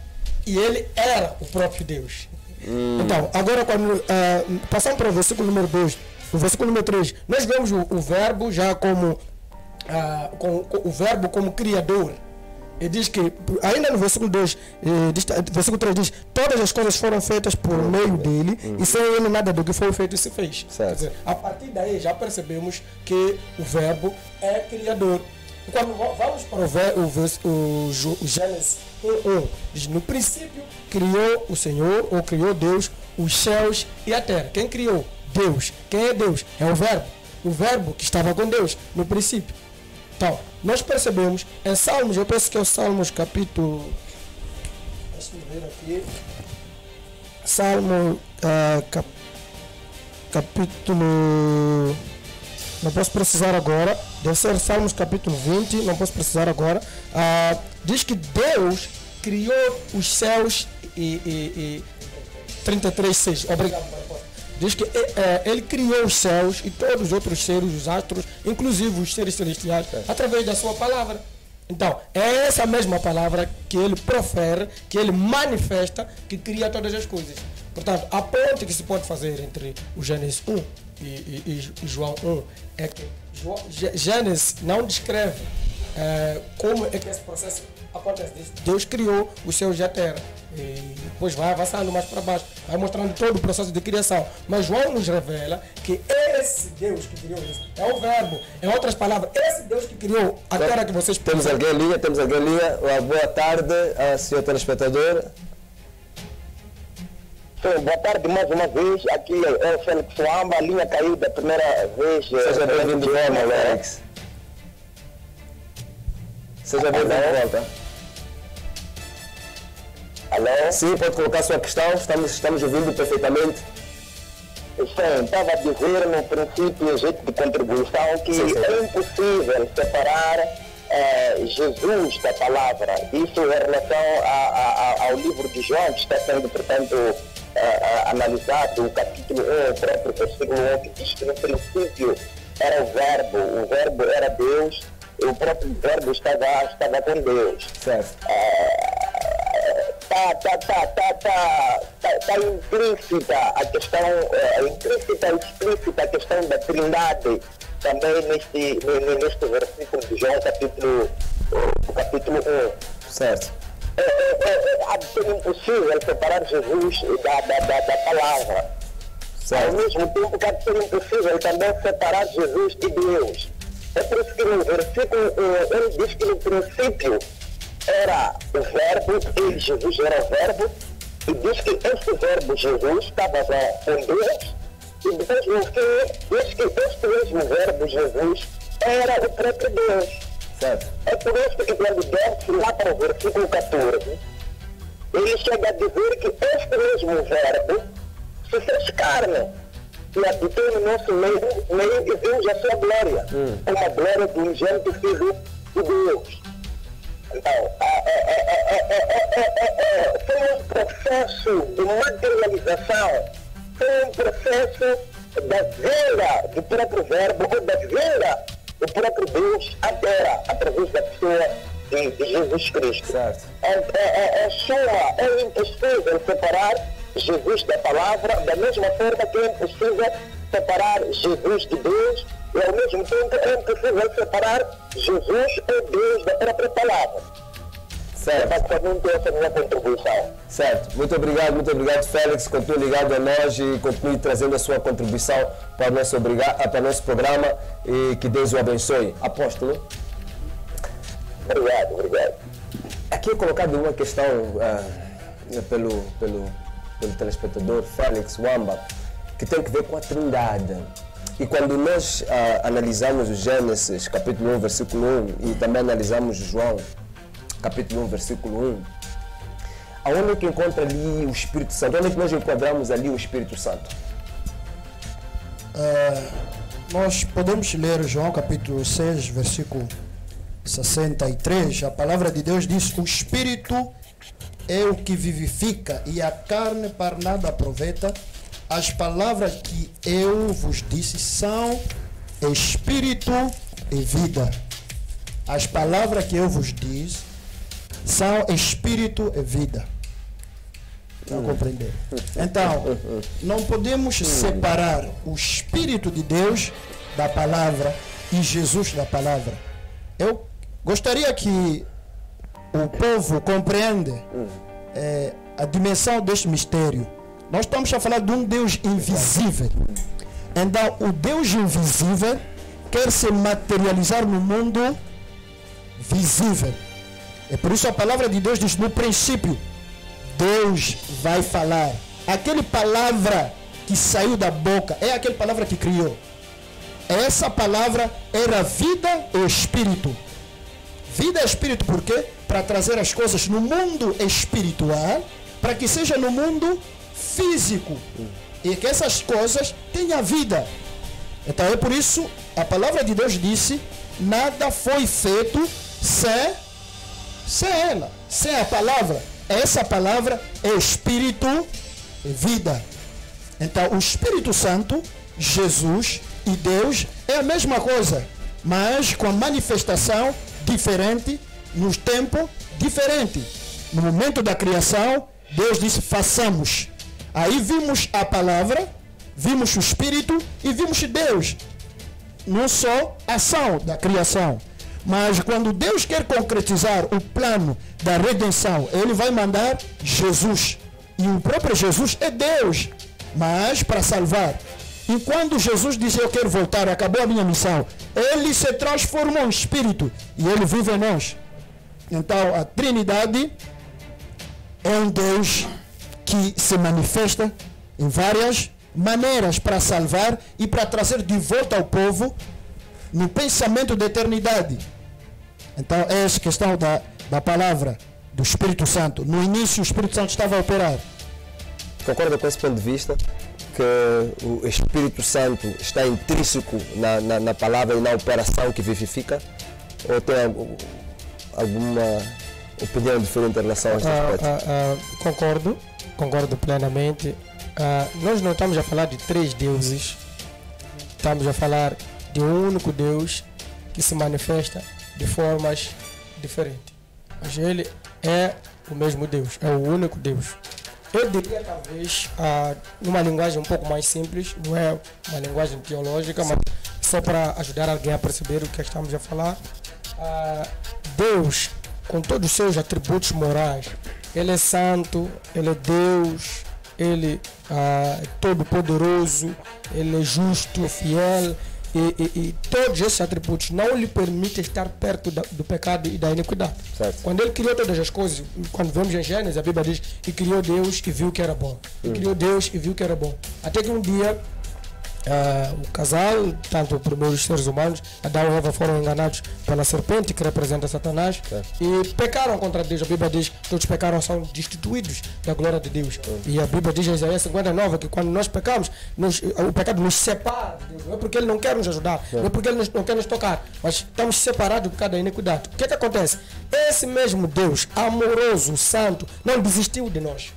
e ele era o próprio Deus. Então, agora quando passamos para o versículo número 2, o versículo número 3, nós vemos o verbo já como o verbo como criador. Ele diz que, ainda no versículo 2, versículo 3 diz: todas as coisas foram feitas por meio dele, e sem ele nada do que foi feito se fez. Quer dizer, a partir daí já percebemos que o verbo é criador. E quando vamos para o Gênesis 1:1, diz: no princípio criou o Senhor, ou criou Deus, os céus e a terra. Quem criou? Deus. Quem é Deus? É o verbo que estava com Deus no princípio. Então, nós percebemos em Salmos, eu penso que é o Salmos capítulo. Deixa-me ver aqui. Salmo capítulo. Não posso precisar agora. Deve ser Salmos capítulo 20, não posso precisar agora. Diz que Deus criou os céus e 33:6. Obrigado, Marcos. Diz que ele criou os céus e todos os outros seres, os astros, inclusive os seres celestiais, através da sua palavra. Então, é essa mesma palavra que ele profere, que ele manifesta, que cria todas as coisas. Portanto, a ponte que se pode fazer entre o Gênesis 1 e João 1 é que Gênesis não descreve como é que esse processo acontece. Deus criou os céus e a terra. E depois vai avançando mais para baixo, vai mostrando todo o processo de criação. Mas João nos revela que esse Deus que criou isso é o verbo. Em outras palavras, esse Deus que criou a terra que vocês pensam. Temos alguém em linha. Boa tarde, senhor telespectador. Sim, boa tarde mais uma vez. Aqui é o Félix Wamba, a linha caiu da primeira vez. Seja bem-vindo de volta, Félix. Seja bem-vindo de volta. Alô? Sim, pode colocar a sua questão, estamos ouvindo perfeitamente. Sim, estava a dizer no princípio, o jeito de contribuição, que é impossível separar Jesus da palavra. Isso em relação ao livro de João, que está sendo, portanto, analisado, o capítulo 1, o próprio versículo 1, que diz que no princípio era o verbo era Deus, e o próprio verbo estava com Deus. Certo. Está implícita a questão, implícita e explícita a questão da Trindade também neste versículo de João, capítulo 1. Certo. Há de ser impossível separar Jesus da palavra. Certo. Ao mesmo tempo que há de ser impossível também separar Jesus de Deus. É por isso que no versículo 1 ele diz que no princípio era o verbo, Jesus era o verbo, e diz que esse verbo Jesus estava com Deus, e depois no fim diz que este mesmo verbo Jesus era o próprio Deus. Certo. É por isso que quando desce lá para o versículo 14, ele chega a dizer que este mesmo verbo se fez carne e habitou no nosso meio e vimos a sua glória, uma glória do unigênito Filho de Deus. Então, foi um processo de materialização, foi um processo da vinda do próprio Verbo ou da vinda do próprio Deus à Terra, através da pessoa de Jesus Cristo. Certo. É impossível separar Jesus da palavra, da mesma forma que é impossível separar Jesus de Deus, e ao mesmo tempo é impossível separar Jesus ou Deus da própria palavra. Certo. Basicamente essa é a minha contribuição. Certo. Muito obrigado, Félix. Continue ligado a nós e continue trazendo a sua contribuição para o nosso programa e que Deus o abençoe. Apóstolo. Obrigado. Aqui é colocada uma questão pelo telespectador Félix Wamba, que tem que ver com a Trindade. E quando nós analisamos o Gênesis, capítulo 1, versículo 1, e também analisamos João, capítulo 1, versículo 1, aonde é que encontra ali o Espírito Santo? Onde é que nós enquadramos ali o Espírito Santo? Nós podemos ler João capítulo 6, versículo 63. A palavra de Deus diz: o Espírito é o que vivifica e a carne para nada aproveita. As palavras que eu vos disse são Espírito e vida. As palavras que eu vos disse são Espírito e vida. Estão a compreender? Então, não podemos separar o Espírito de Deus da palavra e Jesus da palavra. Eu gostaria que o povo compreenda a dimensão deste mistério. Nós estamos a falar de um Deus invisível. Então, o Deus invisível quer se materializar no mundo visível. É por isso a palavra de Deus diz: no princípio, Deus vai falar. Aquela palavra que saiu da boca é aquela palavra que criou. Essa palavra era vida e espírito. Vida e espírito por quê? Para trazer as coisas no mundo espiritual, para que seja no mundo físico. E que essas coisas tenham vida. Então é por isso a palavra de Deus disse: nada foi feito sem ela, sem a palavra. Essa palavra é espírito e vida. Então o Espírito Santo, Jesus e Deus é a mesma coisa, mas com a manifestação diferente, nos tempos diferentes. No momento da criação, Deus disse: façamos. Aí vimos a palavra, vimos o Espírito e vimos Deus. Não só a ação da criação, mas quando Deus quer concretizar o plano da redenção, Ele vai mandar Jesus. E o próprio Jesus é Deus, mas para salvar. E quando Jesus disse: eu quero voltar, acabou a minha missão, Ele se transformou em Espírito e Ele vive em nós. Então a Trindade é um Deus que se manifesta em várias maneiras para salvar e para trazer de volta ao povo no pensamento da eternidade. Então é essa questão da palavra do Espírito Santo. No início o Espírito Santo estava a operar. Concorda com esse ponto de vista? Que o Espírito Santo está intrínseco na palavra e na operação que vivifica? Ou tem alguma opinião diferente em relação a este aspecto? Concordo plenamente. Nós não estamos a falar de três deuses, estamos a falar de um único Deus que se manifesta de formas diferentes. Mas Ele é o mesmo Deus, é o único Deus. Eu diria talvez numa linguagem um pouco mais simples, não é uma linguagem teológica, mas só para ajudar alguém a perceber o que estamos a falar. Deus, com todos os seus atributos morais, Ele é santo, Ele é Deus, Ele é todo-poderoso, Ele é justo, fiel, e todos esses atributos não lhe permitem estar perto do pecado e da iniquidade. Certo. Quando Ele criou todas as coisas, quando vemos em Gênesis, a Bíblia diz que criou Deus e viu que era bom. E criou Deus e viu que era bom. Até que um dia O casal, tanto os primeiros seres humanos, Adão e Eva foram enganados pela serpente que representa Satanás e pecaram contra Deus. A Bíblia diz que todos pecaram, são destituídos da glória de Deus. E a Bíblia diz em Isaías 59 que quando nós pecamos, o pecado nos separa de Deus. Não é porque Ele não quer nos ajudar, não é porque Ele não quer nos tocar, mas estamos separados por causa da iniquidade. O que acontece? Esse mesmo Deus, amoroso, santo, não desistiu de nós.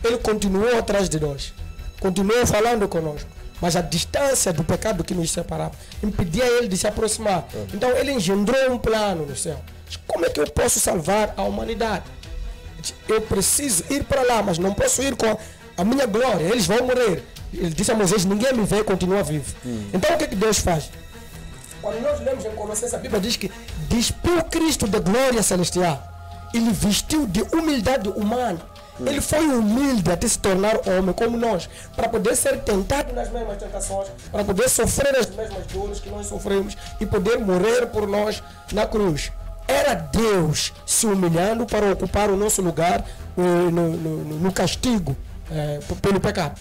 Ele continuou atrás de nós, continuou falando conosco. Mas a distância do pecado que nos separava impedia ele de se aproximar. Então ele engendrou um plano no céu. Como é que eu posso salvar a humanidade? Eu preciso ir para lá, mas não posso ir com a minha glória. Eles vão morrer. Ele disse a Moisés, ninguém me vê e continua vivo. Então o que Deus faz? Quando nós lemos em Colossenses, a Bíblia diz que despiu Cristo da glória celestial. Ele vestiu de humildade humana. Ele foi humilde até se tornar homem como nós, para poder ser tentado nas mesmas tentações, para poder sofrer as mesmas dores que nós sofremos e poder morrer por nós na cruz. Era Deus se humilhando para ocupar o nosso lugar no castigo pelo pecado.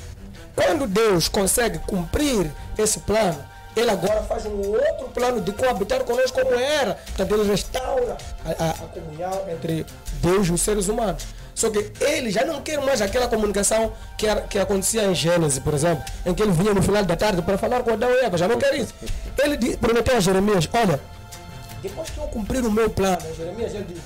Quando Deus consegue cumprir esse plano, Ele agora faz um outro plano de coabitar conosco como era. Portanto, Ele restaura a comunhão entre Deus e os seres humanos. Só que ele já não quer mais aquela comunicação que acontecia em Gênesis, por exemplo, em que ele vinha no final da tarde para falar com Adão e Eva. Já não quer isso. Ele prometeu a Jeremias, olha, depois que eu cumprir o meu plano, Jeremias, ele diz,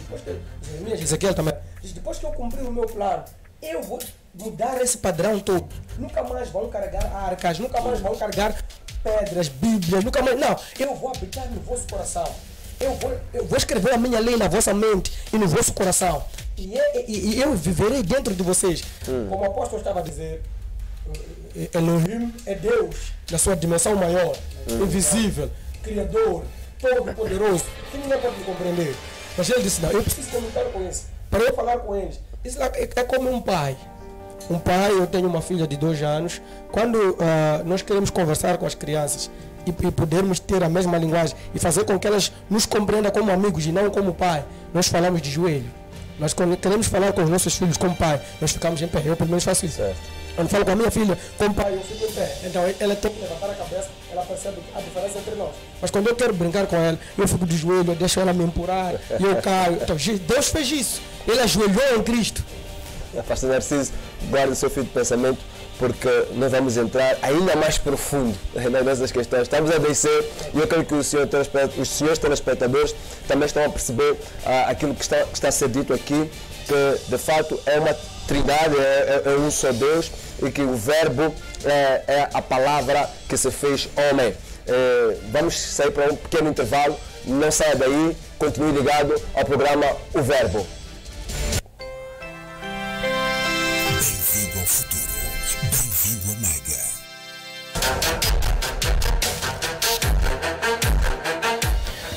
Jeremias, Ezequiel também, diz, depois que eu cumprir o meu plano, eu vou mudar esse padrão todo. Nunca mais vão carregar arcas, nunca mais vão carregar pedras, bíblias, nunca mais. Não, eu vou habitar no vosso coração. Eu vou escrever a minha lei na vossa mente e no vosso coração. E eu viverei dentro de vocês. Como o apóstolo estava a dizer, Elohim é Deus na sua dimensão maior, invisível, criador, todo-poderoso, que ninguém pode compreender. Mas ele disse, não, eu preciso comunicar com eles. Para eu falar com eles, isso é como um pai. Um pai, eu tenho uma filha de 2 anos. Quando nós queremos conversar com as crianças e podermos ter a mesma linguagem e fazer com que elas nos compreendam como amigos e não como pai, nós falamos de joelho. Nós queremos falar com os nossos filhos como pai, nós ficamos em pé. Eu pelo menos faço isso. Quando falo com a minha filha como pai, eu fico em pé. Então ela tem que levantar a cabeça, ela percebe a diferença entre nós. Mas quando eu quero brincar com ela, eu fico de joelho, eu deixo ela me empurrar e eu caio. Então Deus fez isso. Ele ajoelhou em Cristo. Pastor Narciso, guarde o seu fio de pensamento, porque nós vamos entrar ainda mais profundo nessas questões. Estamos a descer e eu quero que os senhores telespectadores também estão a perceber aquilo que está a ser dito aqui, que de fato é uma trindade, é um só Deus, e que o verbo é a palavra que se fez homem. Vamos sair para um pequeno intervalo, não saia daí, continue ligado ao programa O Verbo. Bem-vindo ao futuro, bem-vindo a Mega.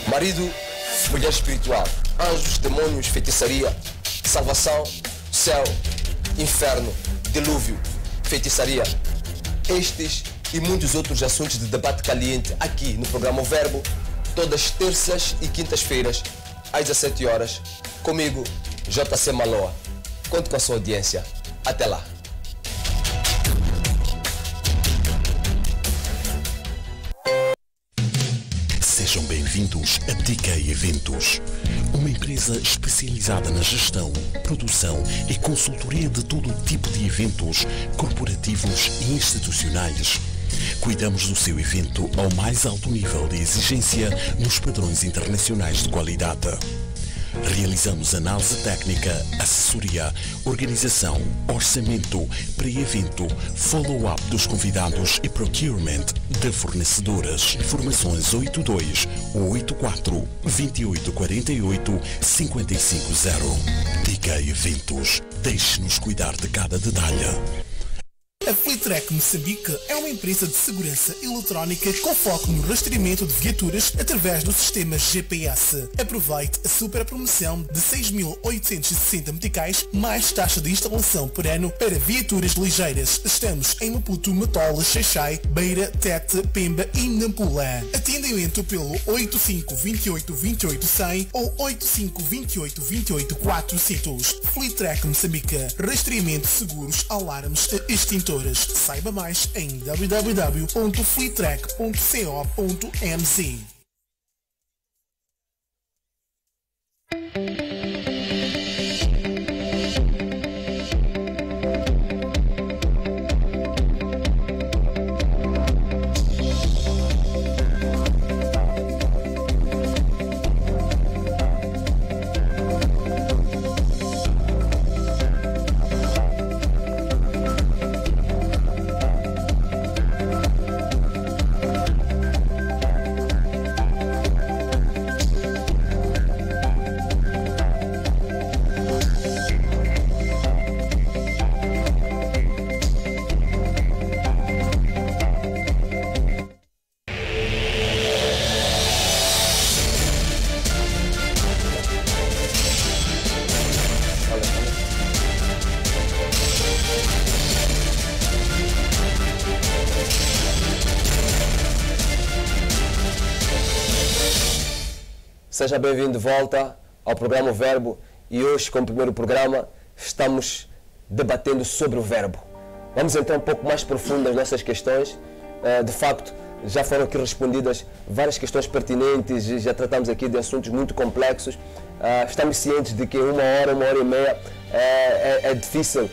Marido, mulher espiritual, anjos, demônios, feitiçaria, salvação, céu, inferno, dilúvio, feitiçaria. Estes e muitos outros assuntos de debate caliente aqui no programa O Verbo, todas as terças e quintas-feiras, às 17 horas, comigo, JC Maloa. Conto com a sua audiência. Até lá. Sejam bem-vindos a TK Eventos, uma empresa especializada na gestão, produção e consultoria de todo tipo de eventos corporativos e institucionais. Cuidamos do seu evento ao mais alto nível de exigência nos padrões internacionais de qualidade. Realizamos análise técnica, assessoria, organização, orçamento, pré-evento, follow-up dos convidados e procurement de fornecedores. Informações 82 84 28 48 550. TK Eventos. Deixe-nos cuidar de cada detalhe. A Fleetrack Moçambique é uma empresa de segurança eletrónica com foco no rastreamento de viaturas através do sistema GPS. Aproveite a super promoção de 6.860 meticais mais taxa de instalação por ano para viaturas ligeiras. Estamos em Maputo, Matola, Xaixai, Beira, Tete, Pemba e Nampula. Atendimento pelo 85 28 28 100 ou 85 28 28 400. Fleetrack Moçambique. Rastreamento de seguros, alarmes e extintores. Editoras. Saiba mais em www.freetrack.co.mz. Seja bem-vindo de volta ao programa O Verbo e hoje, como primeiro programa, estamos debatendo sobre o verbo. Vamos entrar um pouco mais profundo nessas questões. De facto, já foram aqui respondidas várias questões pertinentes e já tratamos aqui de assuntos muito complexos. Estamos cientes de que uma hora e meia é difícil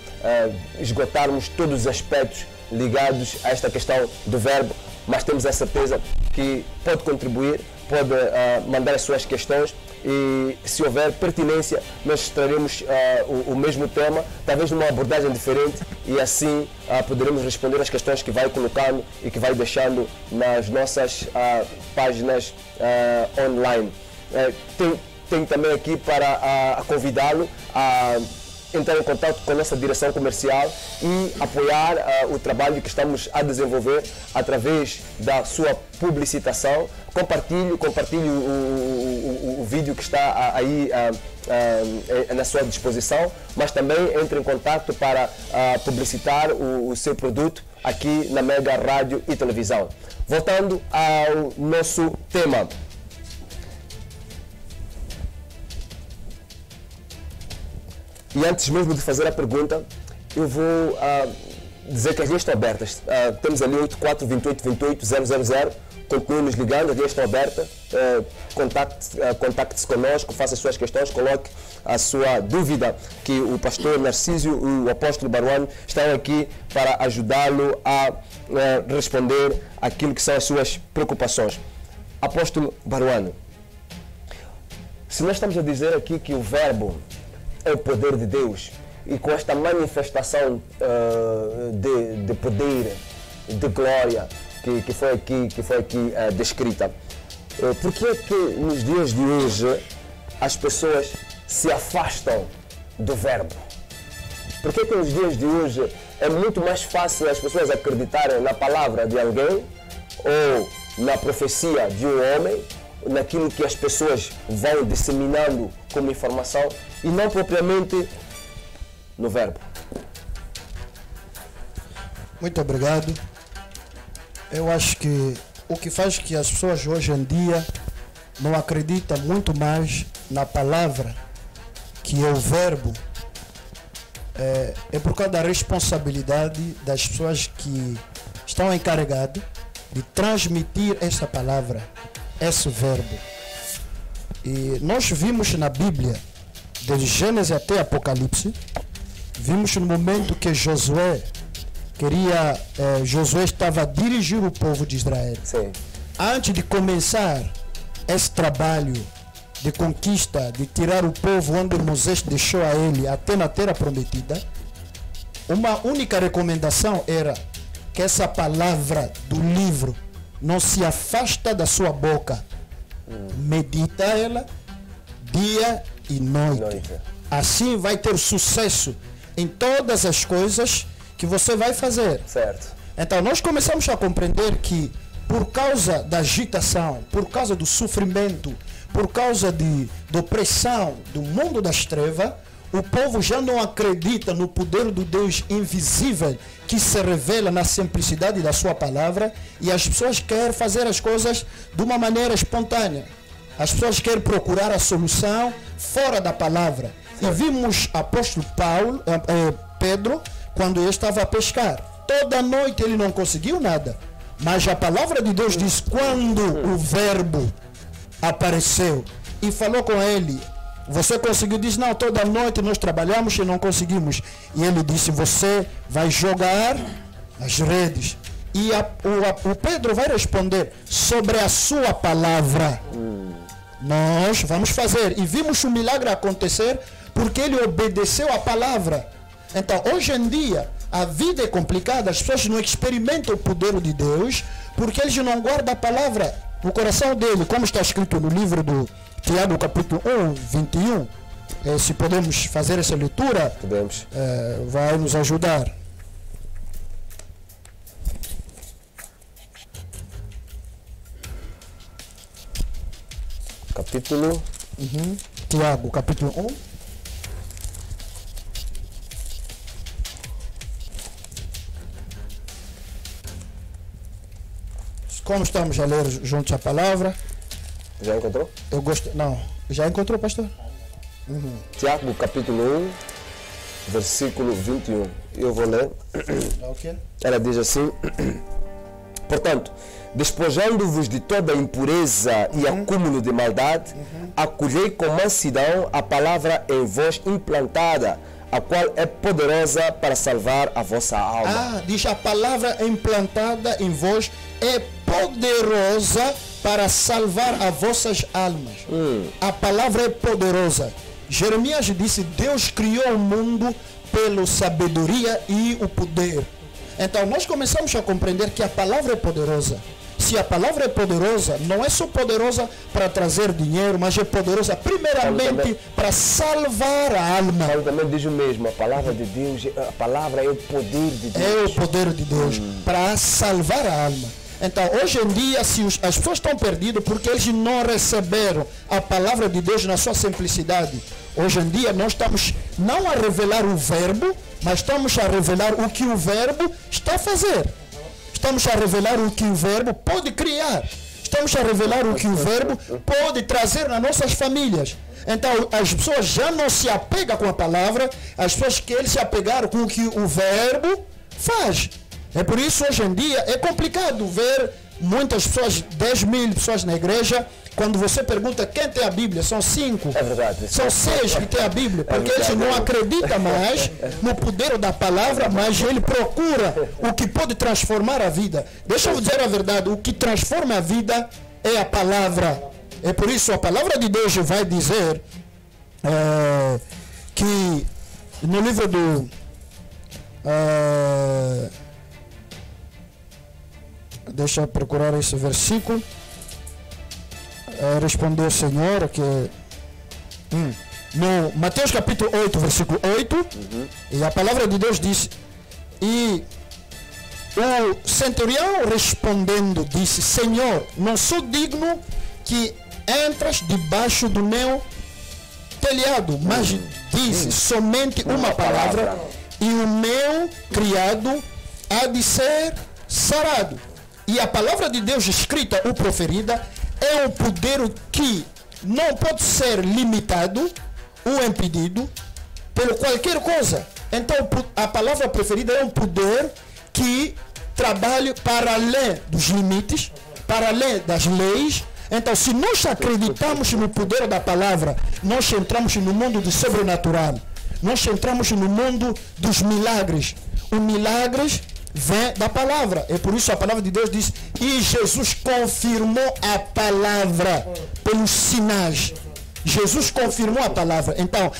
esgotarmos todos os aspectos ligados a esta questão do verbo, mas temos a certeza que pode contribuir, pode mandar as suas questões e, se houver pertinência, nós traremos o mesmo tema, talvez numa abordagem diferente, e assim poderemos responder as questões que vai colocando e que vai deixando nas nossas páginas online. Tenho também aqui para convidá-lo a entrar em contato com a nossa direção comercial e apoiar o trabalho que estamos a desenvolver através da sua publicitação. Compartilhe o vídeo que está aí na sua disposição, mas também entre em contato para publicitar o seu produto aqui na Mega Rádio e Televisão. Voltando ao nosso tema. E antes mesmo de fazer a pergunta, eu vou dizer que as linhas estão abertas. Temos ali 8428288000. Continue-nos ligando, as linhas estão abertas. Contacte-se conosco, faça as suas questões, coloque a sua dúvida, que o pastor Narcísio e o apóstolo Baruano estão aqui para ajudá-lo a responder aquilo que são as suas preocupações. Apóstolo Baruano, se nós estamos a dizer aqui que o verbo é o poder de Deus, e com esta manifestação de poder, de glória que foi aqui descrita, por que é que nos dias de hoje as pessoas se afastam do verbo? Por que é que nos dias de hoje é muito mais fácil as pessoas acreditarem na palavra de alguém ou na profecia de um homem, naquilo que as pessoas vão disseminando como informação, e não propriamente no verbo? Muito obrigado. Eu acho que o que faz que as pessoas hoje em dia não acreditam muito mais na palavra, que é o verbo, é por causa da responsabilidade das pessoas que estão encarregadas de transmitir essa palavra, esse verbo. E nós vimos na Bíblia, desde Gênesis até Apocalipse, vimos no momento que Josué estava a dirigir o povo de Israel. Sim. Antes de começar esse trabalho de conquista, de tirar o povo onde Moisés deixou a ele até na terra prometida, uma única recomendação era que essa palavra do livro não se afasta da sua boca. Medita ela dia e noite. Assim vai ter sucesso em todas as coisas que você vai fazer. Certo. Então nós começamos a compreender que, por causa da agitação, por causa do sofrimento, por causa da opressão do mundo das trevas, o povo já não acredita no poder do Deus invisível que se revela na simplicidade da sua palavra, e as pessoas querem fazer as coisas de uma maneira espontânea. As pessoas querem procurar a solução fora da palavra. E vimos apóstolo Pedro, quando ele estava a pescar. toda a noite ele não conseguiu nada. Mas a palavra de Deus diz, quando o verbo apareceu e falou com ele, você conseguiu? Diz, não, toda noite nós trabalhamos e não conseguimos. E ele disse, você vai jogar as redes. E o Pedro vai responder, sobre a sua palavra nós vamos fazer. E vimos o milagre acontecer porque ele obedeceu a palavra. Então, hoje em dia, a vida é complicada, as pessoas não experimentam o poder de Deus porque eles não guardam a palavra no coração dele, como está escrito no livro do Tiago, capítulo 1, 21. Se podemos fazer essa leitura, podemos. Vai nos ajudar. Capítulo? Tiago, capítulo 1. Como estamos a ler juntos a palavra? Já encontrou? Eu gosto. Não. Já encontrou, pastor? Tiago, capítulo 1, versículo 21. Eu vou ler. Okay. Ela diz assim: portanto, despojando-vos de toda impureza e acúmulo de maldade, acolhei com mansidão a palavra em vós implantada, a qual é poderosa para salvar a vossa alma. Diz a palavra implantada em vós é poderosa para salvar as vossas almas. A palavra é poderosa. Jeremias disse, Deus criou o mundo pela sabedoria e o poder. Então nós começamos a compreender que a palavra é poderosa. Se a palavra é poderosa, não é só poderosa para trazer dinheiro, mas é poderosa primeiramente para salvar a alma. Paulo também diz o mesmo, a palavra de Deus, a palavra é o poder de Deus. É o poder de Deus para salvar a alma. Então, hoje em dia, as pessoas estão perdidas porque eles não receberam a palavra de Deus na sua simplicidade. Hoje em dia, nós estamos não a revelar o verbo, mas estamos a revelar o que o verbo está a fazer. Estamos a revelar o que o verbo pode criar. Estamos a revelar o que o verbo pode trazer nas nossas famílias. Então, as pessoas já não se apegam com a palavra, as pessoas querem se apegar com o que o verbo faz. É por isso, hoje em dia, é complicado ver muitas pessoas, 10 mil pessoas na igreja, quando você pergunta quem tem a Bíblia, são 5. É verdade. São 6 que têm a Bíblia, porque eles não acreditam mais no poder da palavra, mas ele procura o que pode transformar a vida. Deixa eu dizer a verdade, o que transforma a vida é a palavra. É por isso, a palavra de Deus vai dizer que no livro do... deixa eu procurar esse versículo. Respondeu o Senhor que no Mateus capítulo 8, versículo 8, e a palavra de Deus diz, e o centurião respondendo disse, Senhor, não sou digno que entras debaixo do meu telhado, mas disse somente uma palavra e o meu criado há de ser sarado. E a palavra de Deus escrita ou proferida é um poder que não pode ser limitado ou impedido por qualquer coisa. Então a palavra preferida é um poder que trabalha para além dos limites, para além das leis. Então, se nós acreditamos no poder da palavra, nós entramos no mundo do sobrenatural. Nós entramos no mundo dos milagres. Os milagres vem da palavra. É por isso a palavra de Deus diz, e Jesus confirmou a palavra pelos sinais. Jesus confirmou a palavra. Então,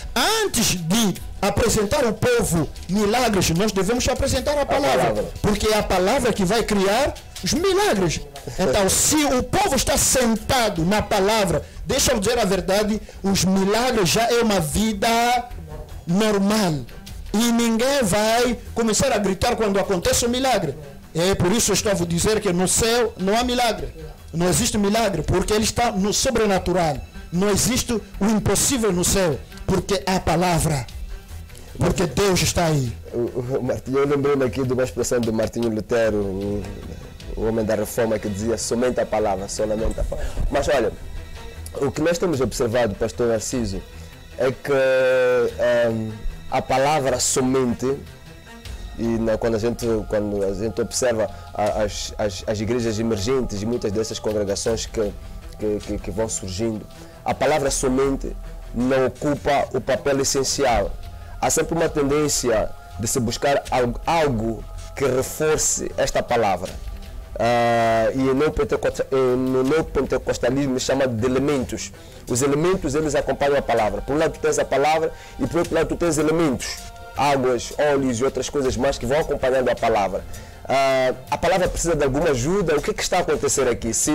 antes de apresentar ao povo milagres, nós devemos apresentar a palavra. Porque é a palavra que vai criar os milagres. Então, se o povo está sentado na palavra, deixa eu dizer a verdade, os milagres já é uma vida normal. E ninguém vai começar a gritar quando acontece um milagre. É por isso eu estou a dizer que no céu não há milagre. Não existe milagre, porque ele está no sobrenatural. Não existe o impossível no céu, porque há palavra. Porque Deus está aí. Eu lembrei-me aqui de uma expressão de Martinho Lutero, o homem da reforma, que dizia somente a palavra, solamente a palavra. Mas olha, o que nós temos observado, pastor Narciso, é que a palavra somente E quando a gente observa as igrejas emergentes e muitas dessas congregações que vão surgindo, a palavra somente não ocupa o papel essencial. Há sempre uma tendência de se buscar algo que reforce esta palavra. E no neopentecostalismo chama de elementos. Os elementos, eles acompanham a palavra. Por um lado tu tens a palavra e por outro lado tu tens elementos, águas, óleos e outras coisas mais que vão acompanhando a palavra. A palavra precisa de alguma ajuda. O que está a acontecer aqui? Se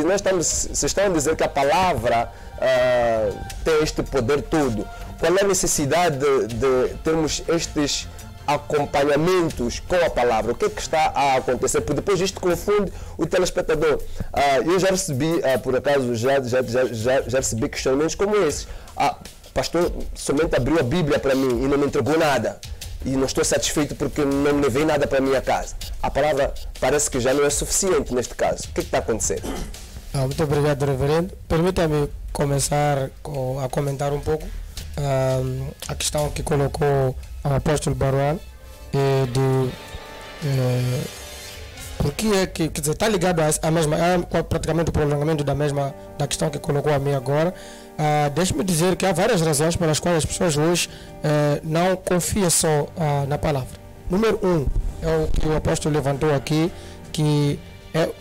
estão a dizer que a palavra tem este poder todo, qual é a necessidade de termos estes acompanhamentos com a palavra? O que está a acontecer? Porque depois isto confunde o telespectador. Eu já recebi, por acaso, já recebi questionamentos como esses. Pastor somente abriu a Bíblia para mim e não me entregou nada. E não estou satisfeito porque não me levei nada para a minha casa. A palavra parece que já não é suficiente neste caso. O que está a acontecer? Muito obrigado, reverendo. Permita-me começar a comentar um pouco a questão que colocou o apóstolo Baruan porque é que, quer dizer, está ligado à mesma, praticamente o prolongamento da questão que colocou a mim agora. Deixe-me dizer que há várias razões pelas quais as pessoas hoje não confiam só na palavra. Número 1 é o que o apóstolo levantou aqui, que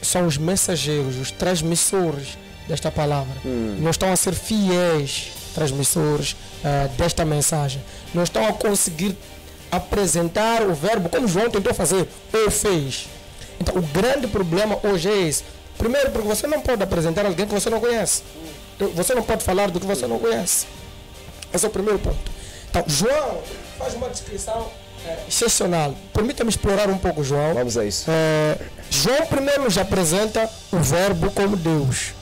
são os mensageiros, os transmissores desta palavra. Não estão a ser fiéis transmissores desta mensagem. Não estão a conseguir apresentar o verbo como João tentou fazer ou fez. Então o grande problema hoje é esse. Primeiro, porque você não pode apresentar alguém que você não conhece. Você não pode falar do que você não conhece. Esse é o primeiro ponto. Então João faz uma descrição excepcional. Permita-me explorar um pouco João. Vamos a isso. João primeiro nos apresenta o verbo como Deus.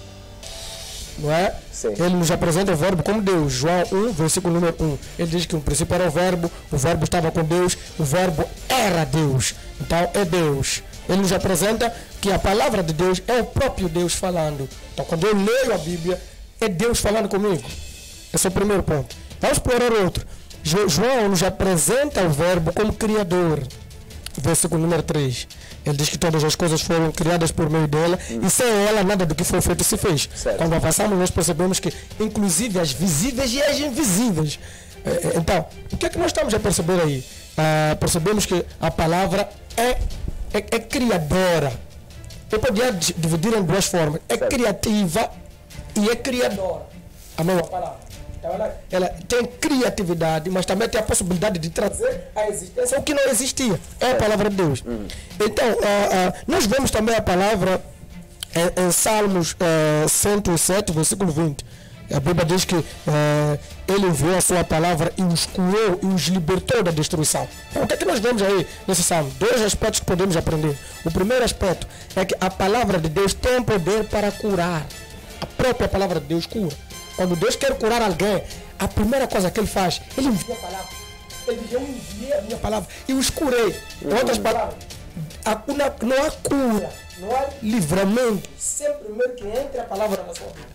Não é? Sim. Ele nos apresenta o verbo como Deus. João 1, versículo número 1. Ele diz que no princípio era o verbo estava com Deus, o verbo era Deus. Então é Deus. Ele nos apresenta que a palavra de Deus é o próprio Deus falando. Então quando eu leio a Bíblia, é Deus falando comigo. Esse é o primeiro ponto. Vamos explorar outro. João nos apresenta o verbo como Criador. Versículo número 3. Ele diz que todas as coisas foram criadas por meio dela e sem ela nada do que foi feito se fez. Certo. Quando avançamos nós percebemos que inclusive as visíveis e as invisíveis. Então, o que é que nós estamos a perceber aí? Percebemos que a palavra é criadora. Eu podia dividir em duas formas. É certo. Criativa e é criadora. A mesma palavra. Então ela tem criatividade, mas também tem a possibilidade de trazer à existência o que não existia. É a palavra de Deus. Então, nós vemos também a palavra em Salmos 107, versículo 20. A Bíblia diz que ele enviou a sua palavra e os curou e os libertou da destruição. Então, o que é que nós vemos aí nesse salmo? Dois aspectos que podemos aprender. O primeiro aspecto é que a palavra de Deus tem poder para curar. A própria palavra de Deus cura. Quando Deus quer curar alguém, a primeira coisa que ele faz, ele envia a palavra. Ele diz, eu enviei a minha palavra e os curei. Em outras palavras, não há cura, não há livramento, sempre primeiro que entre a palavra na sua vida.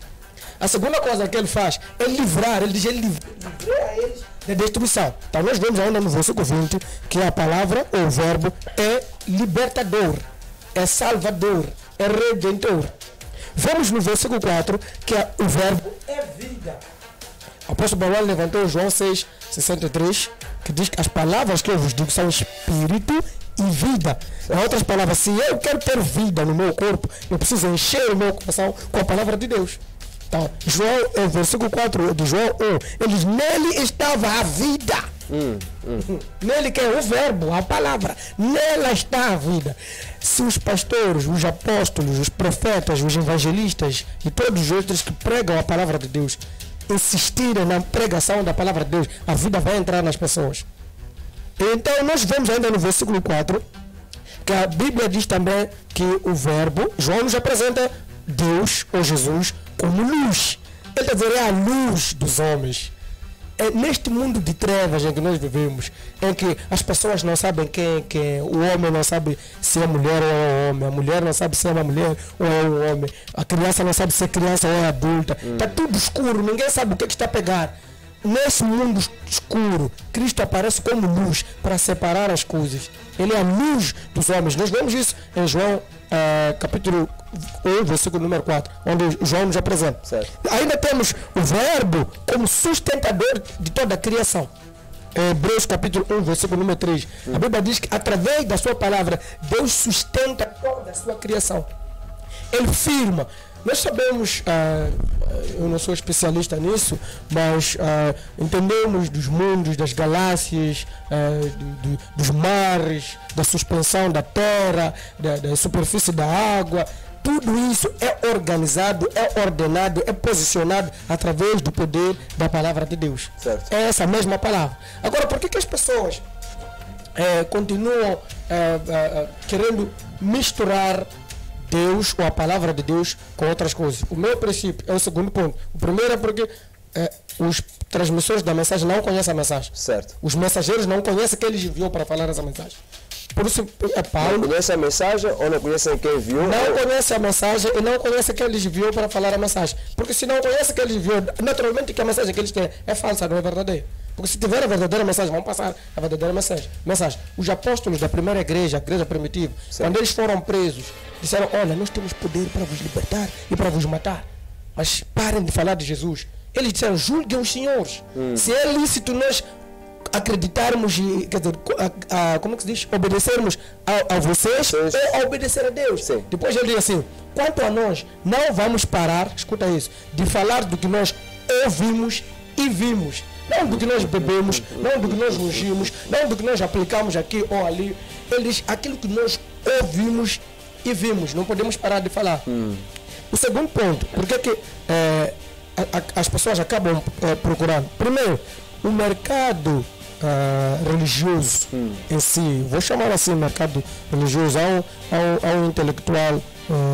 A segunda coisa que ele faz é livrar. Ele diz, ele livrei a eles da destruição. Então nós vemos ainda no versículo 20 que a palavra, ou o verbo, é libertador, é salvador, é redentor. Vamos no versículo 4 que o verbo é vida. O apóstolo Paulo levantou João 6,63, que diz que as palavras que eu vos digo são espírito e vida. Em outras palavras, se eu quero ter vida no meu corpo, eu preciso encher o meu coração com a palavra de Deus. Então, João, versículo 4 de João 1, ele diz, nele estava a vida. Nele que é o verbo, a palavra, nela está a vida. Se os pastores, os apóstolos, os profetas, os evangelistas e todos os outros que pregam a palavra de Deus insistirem na pregação da palavra de Deus, a vida vai entrar nas pessoas. Então nós vemos ainda no versículo 4 que a Bíblia diz também que o verbo, João nos apresenta Deus ou Jesus como luz. Ele está dizendo, é a luz dos homens. É neste mundo de trevas em que nós vivemos, em que as pessoas não sabem quem é, o homem não sabe se é mulher ou é homem, a mulher não sabe se é uma mulher ou é um homem, a criança não sabe se é criança ou é adulta, está tudo escuro, ninguém sabe o que está a pegar. nesse mundo escuro, Cristo aparece como luz para separar as coisas. Ele é a luz dos homens. Nós vemos isso em João capítulo 1, versículo número 4, onde João nos apresenta. Certo. Ainda temos o verbo como sustentador de toda a criação. Hebreus capítulo 1, versículo número 3. A Bíblia diz que através da sua palavra, Deus sustenta toda a sua criação. Ele firma. Nós sabemos, eu não sou especialista nisso, mas entendemos dos mundos, das galáxias, dos mares, da suspensão da terra, da superfície da água. Tudo isso é organizado, é ordenado, é posicionado através do poder da palavra de Deus. Certo. É essa mesma palavra. Agora, por que as pessoas continuam querendo misturar Deus ou a palavra de Deus com outras coisas? O meu princípio é o segundo ponto. O primeiro é porque os transmissores da mensagem não conhecem a mensagem. Certo. Os mensageiros não conhecem quem eles enviou para falar essa mensagem. Por isso, Paulo não conhece a mensagem ou não conhece quem enviou? não conhece a mensagem e não conhece quem eles enviou para falar a mensagem. Porque se não conhece quem eles enviou, naturalmente que a mensagem que eles têm é falsa, não é verdadeira. Porque se tiver a verdadeira mensagem, vão passar a verdadeira mensagem. Os apóstolos da primeira igreja, a igreja primitiva, quando eles foram presos, disseram: olha, nós temos poder para vos libertar e para vos matar, mas parem de falar de Jesus. Eles disseram: julguem os senhores. Se é lícito nós acreditarmos, quer dizer, como que se diz? Obedecermos a vocês ou a obedecer a Deus. Sim. Depois ele diz assim: quanto a nós, não vamos parar, escuta isso, de falar do que nós ouvimos e vimos. Não do que nós bebemos, não do que nós ungimos, não do que nós aplicamos aqui ou ali. Ele diz aquilo que nós ouvimos e vimos. Não podemos parar de falar. O segundo ponto, por que as pessoas acabam procurando? Primeiro, o mercado religioso em si, vou chamar assim mercado religioso, há um intelectual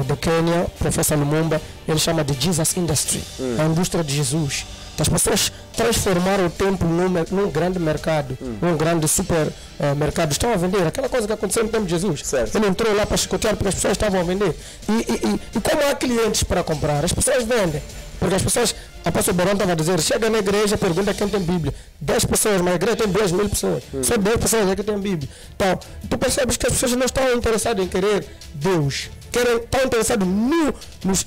da Quênia, professor Lumumba, ele chama de Jesus Industry, a indústria de Jesus. As pessoas transformaram o templo num grande mercado, num grande supermercado. Estão a vender aquela coisa que aconteceu no tempo de Jesus. Certo. Ele entrou lá para chicotear porque as pessoas estavam a vender. E como há clientes para comprar, as pessoas vendem. Porque as pessoas, a pastor Barão estava a dizer, chega na igreja, pergunta quem tem Bíblia. 10 pessoas, mas a igreja tem 2.000 pessoas. Só 10 pessoas é que tem Bíblia. Então, tu percebes que as pessoas não estão interessadas em querer Deus. Estão interessados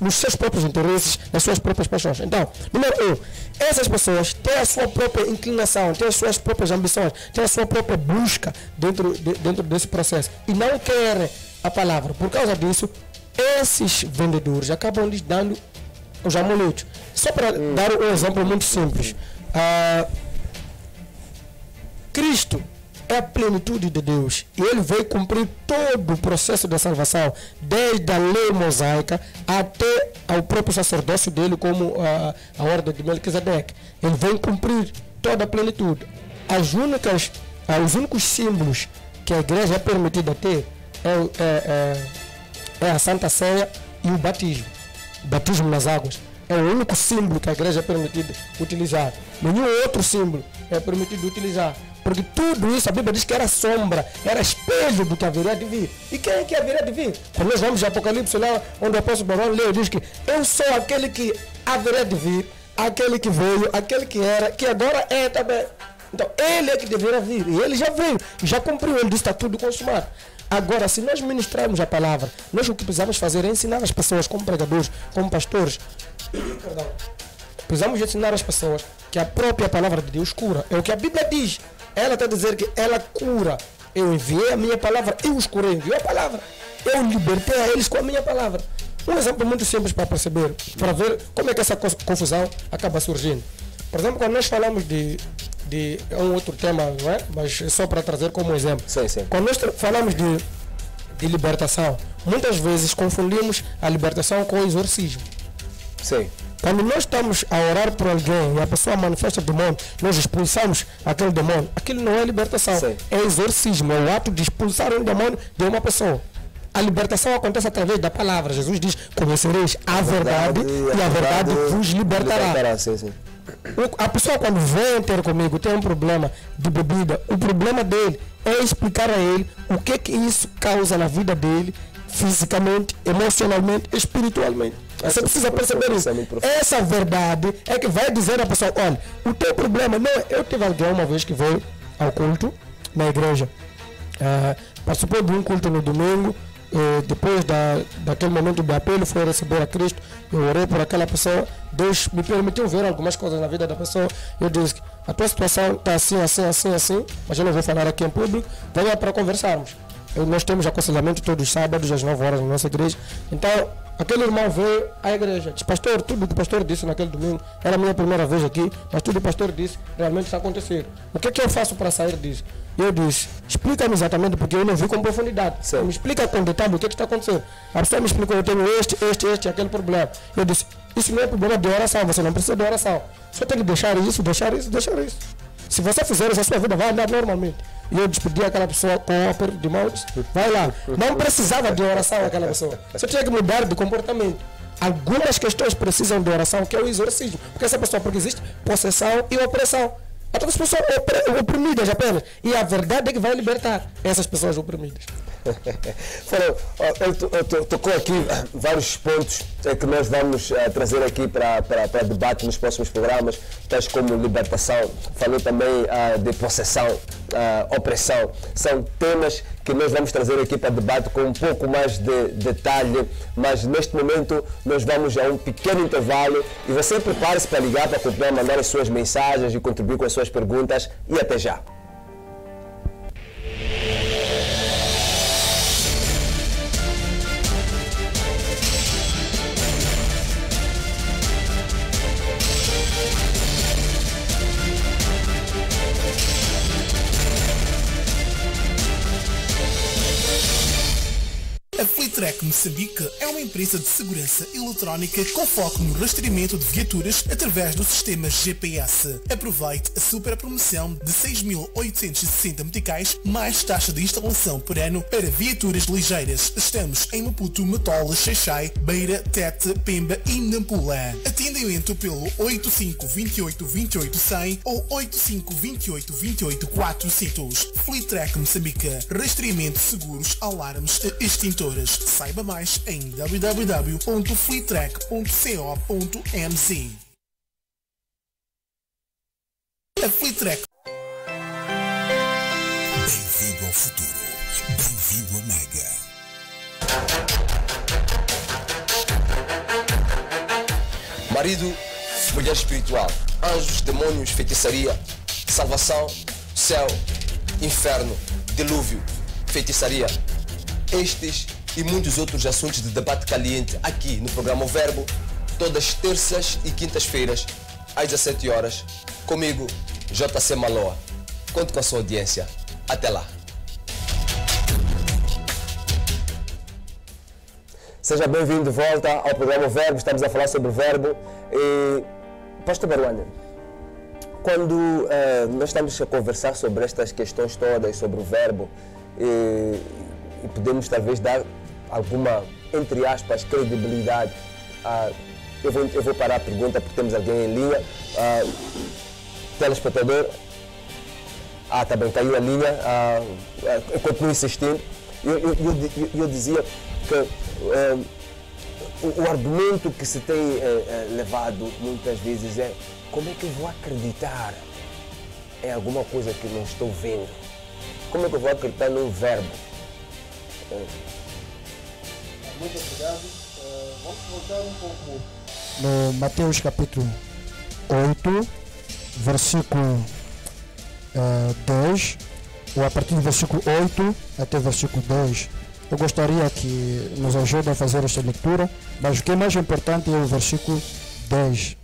nos seus próprios interesses, nas suas próprias paixões. Então, número 1, essas pessoas têm a sua própria inclinação, têm as suas próprias ambições, têm a sua própria busca dentro desse processo. E não querem a palavra. Por causa disso, esses vendedores acabam lhes dando os amuletos. Só para dar um exemplo muito simples. Cristo é a plenitude de Deus e ele veio cumprir todo o processo da salvação, desde a lei mosaica até ao próprio sacerdócio dele, como a ordem de Melquisedeque. Ele veio cumprir toda a plenitude. Os únicos símbolos que a igreja é permitida ter é a Santa Ceia e o batismo. O batismo nas águas é o único símbolo que a igreja é permitida utilizar. Nenhum outro símbolo é permitido utilizar. Porque tudo isso, a Bíblia diz que era sombra, era espelho do que haveria de vir. E quem é que haveria de vir? Quando nós vamos de Apocalipse, lá onde o apóstolo Barão leu, diz que eu sou aquele que haveria de vir, aquele que veio, aquele que era, que agora é também. Então, ele é que deveria vir. E ele já veio, já cumpriu, ele disse que está tudo consumado. Agora, se nós ministrarmos a palavra, nós o que precisamos fazer é ensinar as pessoas, como pregadores, como pastores, precisamos ensinar as pessoas que a própria palavra de Deus cura. É o que a Bíblia diz. Ela está a dizer que ela cura. Eu enviei a minha palavra, eu os curei, enviou a palavra. Eu libertei a eles com a minha palavra. Um exemplo muito simples para perceber, para ver como é que essa confusão acaba surgindo. Por exemplo, quando nós falamos é um outro tema, não é? Mas é só para trazer como exemplo. Sim. Quando nós falamos de libertação, muitas vezes confundimos a libertação com o exorcismo. Sim. Quando nós estamos a orar por alguém e a pessoa manifesta o demônio, nós expulsamos aquele demônio. Aquilo não é libertação, Sim. é exorcismo, é o ato de expulsar um demônio de uma pessoa. A libertação acontece através da palavra. Jesus diz: conhecereis a verdade e a verdade vos libertará. Sim. A pessoa, quando vem ter comigo, tem um problema de bebida, o problema dele é explicar a ele o que isso causa na vida dele, fisicamente, emocionalmente, espiritualmente. Você precisa perceber isso. Essa verdade é que vai dizer à pessoa, olha, o teu problema não é... Eu tive alguém uma vez que veio ao culto na igreja. Participou de um culto no domingo. Depois daquele momento de apelo, foi receber a Cristo. Eu orei por aquela pessoa. Deus me permitiu ver algumas coisas na vida da pessoa. Eu disse que a tua situação está assim, assim, assim, assim, mas eu não vou falar aqui em público. Venha para conversarmos. Nós temos aconselhamento todos os sábados às 9 horas na nossa igreja. Então aquele irmão veio à igreja, disse, pastor, tudo que o pastor disse naquele domingo era a minha primeira vez aqui, mas tudo que o pastor disse realmente está acontecendo. O que é que eu faço para sair disso? Eu disse, explica-me exatamente, porque eu não vi com profundidade. Sim. Me explica com detalhe o que está acontecendo. A pessoa me explicou, eu tenho este, aquele problema. Eu disse, isso não é problema de oração, você não precisa de oração. Você tem que deixar isso. Se você fizer isso, a sua vida vai andar normalmente. E eu despedi aquela pessoa com um aperto de mãos. Vai lá. Não precisava de oração aquela pessoa. Você tinha que mudar de comportamento. Algumas questões precisam de oração, que é o exorcismo. Porque existe possessão e opressão. Então as pessoas oprimidas apenas. E a verdade é que vai libertar essas pessoas oprimidas. Tocou aqui vários pontos que nós vamos trazer aqui para debate nos próximos programas, tais como libertação, falou também de possessão, opressão. São temas que nós vamos trazer aqui para debate com um pouco mais de detalhe, mas neste momento nós vamos a um pequeno intervalo e você prepare-se para ligar, para continuar a mandar as suas mensagens e contribuir com as suas perguntas, e até já. A Flitrack Moçambique é uma empresa de segurança eletrónica com foco no rastreamento de viaturas através do sistema GPS. Aproveite a super promoção de 6.860 meticais mais taxa de instalação por ano para viaturas ligeiras. Estamos em Maputo, Matola, Xaixai, Beira, Tete, Pemba e Nampula. Atendimento pelo 8528-28-100 ou 8528-28-400. Flitrack Moçambique. Rastreamento de seguros, alarmes e extintores. Saiba mais em www.flitrack.co.mz. A Flitrack. Bem-vindo ao futuro. Bem-vindo a Mega. Marido, mulher espiritual, anjos, demônios, feitiçaria, salvação, céu, inferno, dilúvio, feitiçaria. Estes e muitos outros assuntos de debate caliente aqui no programa O Verbo, todas terças e quintas-feiras, às 17 horas, comigo, JC Maloa. Conto com a sua audiência. Até lá. Seja bem-vindo de volta ao programa O Verbo. Estamos a falar sobre o Verbo. E, Pastor Baruana, quando nós estamos a conversar sobre estas questões todas, sobre o Verbo, e podemos talvez dar alguma, entre aspas, credibilidade. Eu vou parar a pergunta porque temos alguém em linha. Telespectador. Tá bem, caiu a linha. Eu continuo insistindo. Eu dizia que o argumento que se tem levado muitas vezes é: como é que eu vou acreditar em alguma coisa que não estou vendo? Como é que eu vou acreditar num verbo? Muito obrigado. Vamos voltar um pouco no Mateus capítulo 8, versículo 10, ou a partir do versículo 8 até o versículo 10. Eu gostaria que nos ajude a fazer esta leitura, mas o que é mais importante é o versículo 10.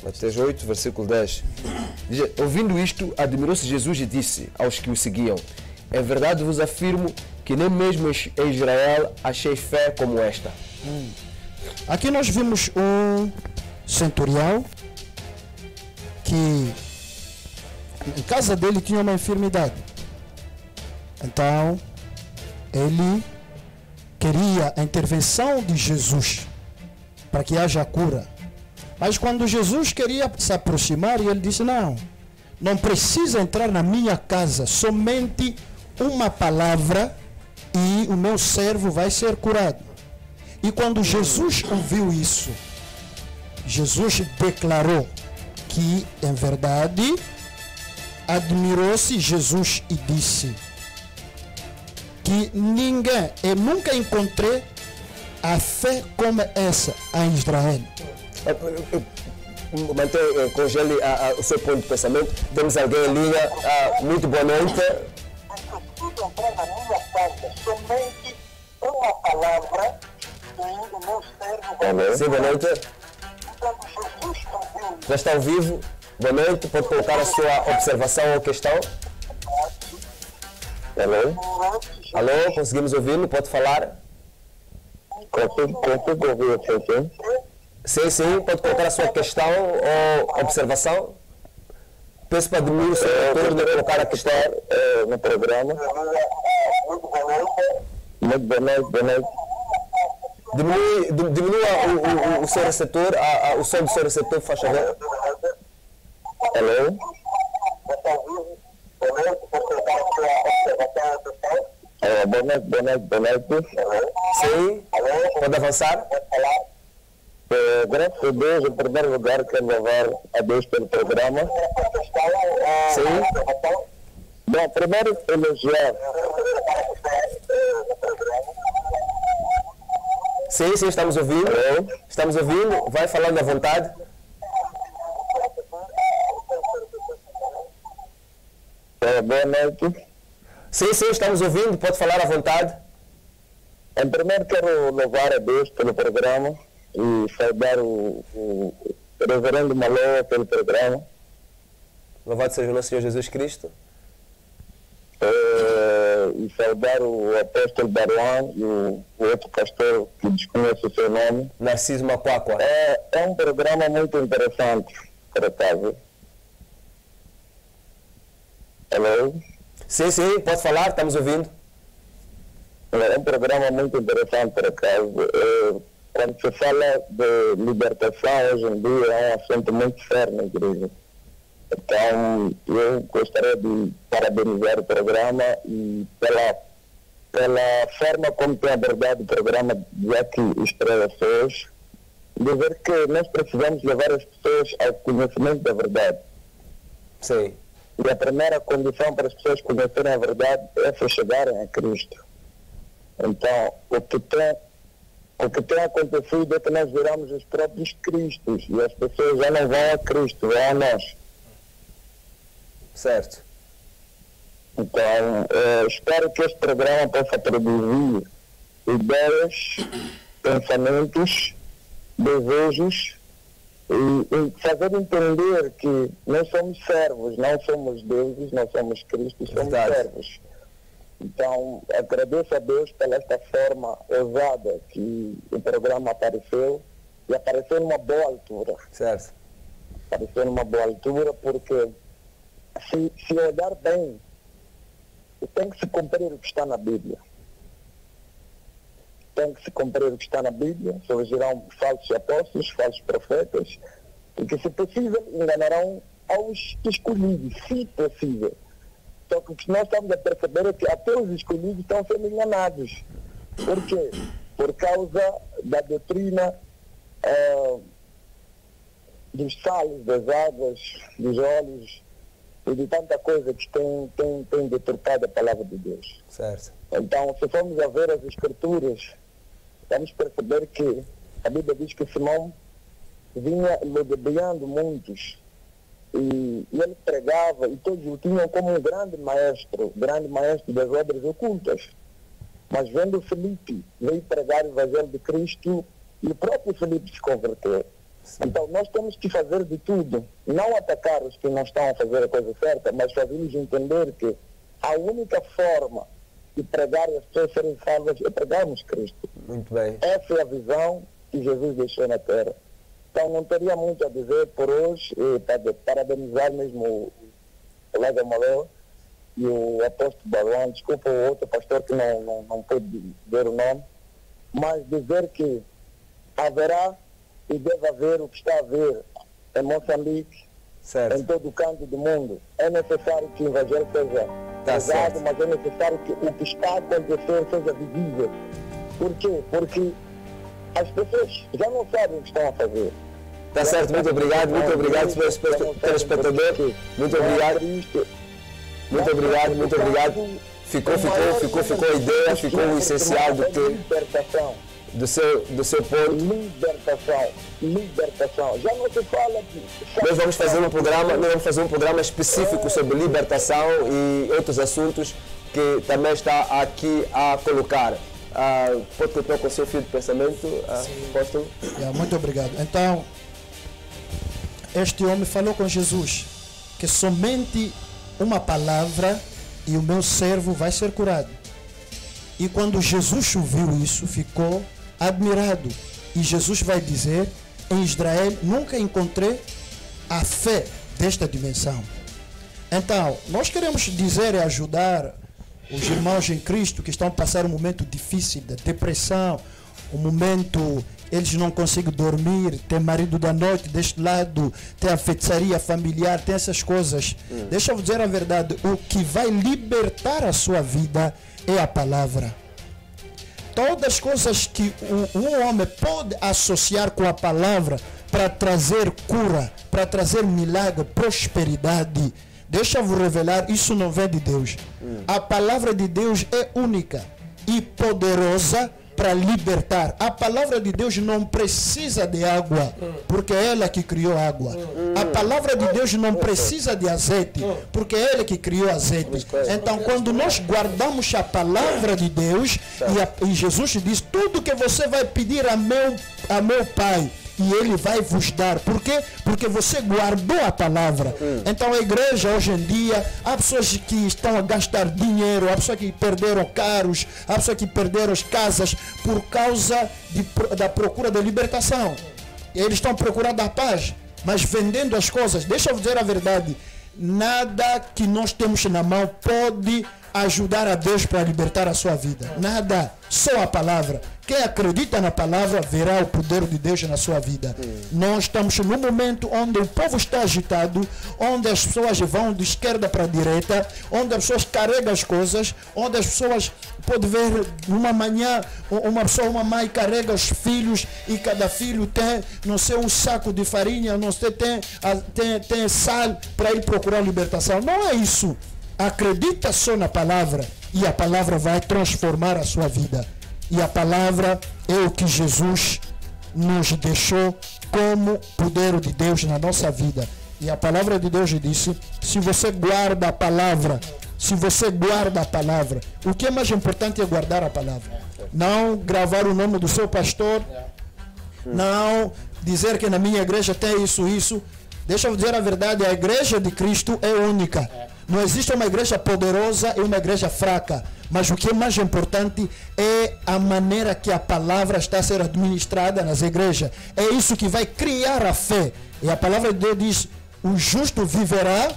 Mateus 8, versículo 10. Diz: ouvindo isto, admirou-se Jesus e disse aos que o seguiam: em verdade vos afirmo que nem mesmo em Israel achei fé como esta. Aqui nós vimos um centurião que em casa dele tinha uma enfermidade. Então ele queria a intervenção de Jesus para que haja cura. Mas quando Jesus queria se aproximar, ele disse: não precisa entrar na minha casa, somente uma palavra e o meu servo vai ser curado. E quando Jesus ouviu isso, Jesus declarou que, em verdade, admirou-se Jesus e disse que eu nunca encontrei a fé como essa em Israel. Congele o seu ponto de pensamento. Temos alguém em linha. Muito boa noite. Tudo entrar na minha casa, somente uma palavra e o meu servo. Sim, boa noite. Quando Jesus ouviu Já está ao vivo. Boa noite. Pode colocar a sua observação ou questão. Alô, conseguimos ouvi-lo? Pode falar? Consigo ouvir você, sim? Sim, pode colocar a sua questão ou observação. Peço para diminuir o seu motor de colocar a questão no programa. Muito boa noite. Diminua o seu receptor, o som do seu receptor, faz favor. Alô? Boa noite. Sim, pode avançar. Graças a Deus, em primeiro lugar, quero louvar a Deus pelo programa. Sim. Bom, primeiro elogiar. Sim, estamos ouvindo. Estamos ouvindo. Vai falando à vontade. Boa noite. Sim, estamos ouvindo. Pode falar à vontade. Em primeiro, quero louvar a Deus pelo programa e saudar o reverendo Malô pelo programa. Louvado seja o nosso Senhor Jesus Cristo. E saudar o apóstolo Baruan e o outro pastor que desconhece o seu nome. Narciso Macuacua. É um programa muito interessante, por acaso. Alô? Sim, pode falar, estamos ouvindo. É um programa muito interessante, por acaso. Quando se fala de libertação, hoje em dia é um assunto muito sério na igreja. Então, eu gostaria de parabenizar o programa e pela forma como tem abordado o programa, já que estreia hoje, dizer que nós precisamos levar as pessoas ao conhecimento da verdade. Sim. E a primeira condição para as pessoas conhecerem a verdade é se chegarem a Cristo. Então, o que tem acontecido é que nós viramos os próprios Cristos e as pessoas já não vão a Cristo, vão a nós. Certo. Então, espero que este programa possa produzir ideias, pensamentos, desejos e fazer entender que nós somos servos, não somos deuses, nós somos Cristo, somos servos. Então, agradeço a Deus pela esta forma ousada que o programa apareceu e apareceu numa boa altura. Certo. Apareceu numa boa altura porque se olhar bem, tem que se cumprir o que está na Bíblia. Tem que se cumprir o que está na Bíblia. Surgirão falsos apóstolos, falsos profetas, e que, se possível, enganarão aos escolhidos, se possível. Só que o que nós estamos a perceber é que até os escolhidos estão sendo enganados. Por quê? Por causa da doutrina dos salos, das águas, dos óleos e de tanta coisa que tem deturpado a palavra de Deus. Certo. Então, se formos a ver as Escrituras, vamos perceber que a Bíblia diz que Simão vinha ludibriando muitos e ele pregava e todos o tinham como um grande maestro das obras ocultas. Mas vendo Filipe, veio pregar o Evangelho de Cristo e o próprio Filipe se converteu. Sim. Então nós temos que fazer de tudo, não atacar os que não estão a fazer a coisa certa, mas fazê-los entender que a única forma de pregar e as pessoas serem salvas é pregarmos Cristo. Muito bem. Essa é a visão que Jesus deixou na terra. Então não teria muito a dizer por hoje, parabenizar mesmo o colega Malô e o apóstolo Baruan, desculpa o outro pastor que não pôde dizer o nome, mas dizer que haverá e deve haver o que está a haver em Moçambique, certo, em todo o canto do mundo. É necessário que o Evangelho seja Tá certo. mas é necessário que o que está acontecendo seja visível. Por quê? Porque as pessoas já não sabem o que estão a fazer. Tá certo, muito obrigado, telespectador. Muito obrigado. Muito obrigado. Ficou a ideia, ficou o essencial do seu ponto. Libertação. Já não se fala de... Nós vamos fazer um programa específico sobre libertação e outros assuntos que também está aqui a colocar. Pode continuar com o seu fio de pensamento, apóstolo? Muito obrigado. Então, este homem falou com Jesus que somente uma palavra e o meu servo vai ser curado. E quando Jesus ouviu isso, ficou admirado. E Jesus vai dizer, em Israel nunca encontrei a fé desta dimensão. Então, nós queremos dizer e ajudar os irmãos em Cristo que estão a passar um momento difícil de depressão, um momento eles não conseguem dormir, tem marido da noite deste lado, tem a feitiçaria familiar, tem essas coisas. Deixa eu dizer a verdade, o que vai libertar a sua vida é a palavra. Todas as coisas que um homem pode associar com a palavra para trazer cura, para trazer milagre, prosperidade, deixa eu vos revelar, isso não vem de Deus. A palavra de Deus é única e poderosa para libertar. A palavra de Deus não precisa de água, porque é ela que criou a água. A palavra de Deus não precisa de azeite, porque é ela que criou azeite. Então, quando nós guardamos a palavra de Deus, e Jesus diz, tudo que você vai pedir a meu Pai, e Ele vai vos dar. Por quê? Porque você guardou a palavra. Então a igreja hoje em dia, há pessoas que estão a gastar dinheiro, há pessoas que perderam carros, há pessoas que perderam as casas por causa da procura da libertação. Eles estão procurando a paz, mas vendendo as coisas. Deixa eu dizer a verdade, nada que nós temos na mão pode ajudar a Deus para libertar a sua vida. Nada, só a palavra. Quem acredita na palavra verá o poder de Deus na sua vida. Nós estamos num momento onde o povo está agitado, onde as pessoas vão de esquerda para a direita, onde as pessoas carregam as coisas, onde as pessoas podem ver numa manhã, uma mãe carrega os filhos e cada filho tem, não sei, um saco de farinha, não sei, tem sal para ir procurar libertação. Não é isso. Acredita só na palavra e a palavra vai transformar a sua vida. E a palavra é o que Jesus nos deixou como poder de Deus na nossa vida. E a palavra de Deus disse, se você guarda a palavra, o que é mais importante é guardar a palavra. Não gravar o nome do seu pastor, não dizer que na minha igreja tem isso. Deixa eu dizer a verdade, a igreja de Cristo é única. Não existe uma igreja poderosa e uma igreja fraca. Mas o que é mais importante é a maneira que a palavra está a ser administrada nas igrejas. É isso que vai criar a fé. E a palavra de Deus diz, o justo viverá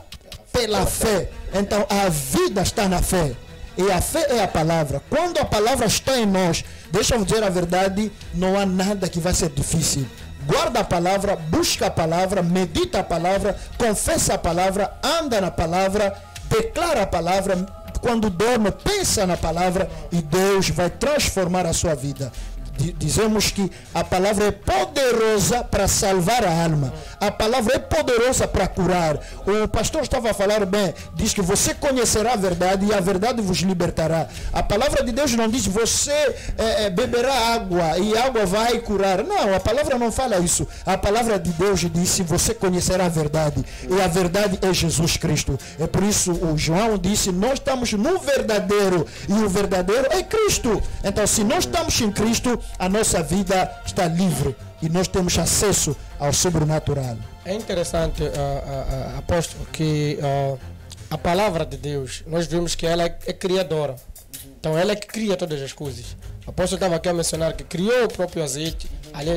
pela fé. Então a vida está na fé. E a fé é a palavra. Quando a palavra está em nós, deixa eu dizer a verdade, não há nada que vai ser difícil. Guarda a palavra, busca a palavra, medita a palavra, confessa a palavra, anda na palavra, declara a palavra, quando dorme, pensa na palavra e Deus vai transformar a sua vida. Dizemos que a palavra é poderosa para salvar a alma. A palavra é poderosa para curar. O pastor estava a falar bem, diz que você conhecerá a verdade e a verdade vos libertará. A palavra de Deus não diz você beberá água e a água vai curar. Não, a palavra não fala isso. A palavra de Deus diz você conhecerá a verdade e a verdade é Jesus Cristo. É por isso o João disse, nós estamos no verdadeiro e o verdadeiro é Cristo. Então se nós estamos em Cristo, a nossa vida está livre e nós temos acesso ao sobrenatural. É interessante, apóstolo, que a palavra de Deus, nós vimos que ela é criadora. Então ela é que cria todas as coisas. O apóstolo estava aqui a mencionar que criou o próprio azeite.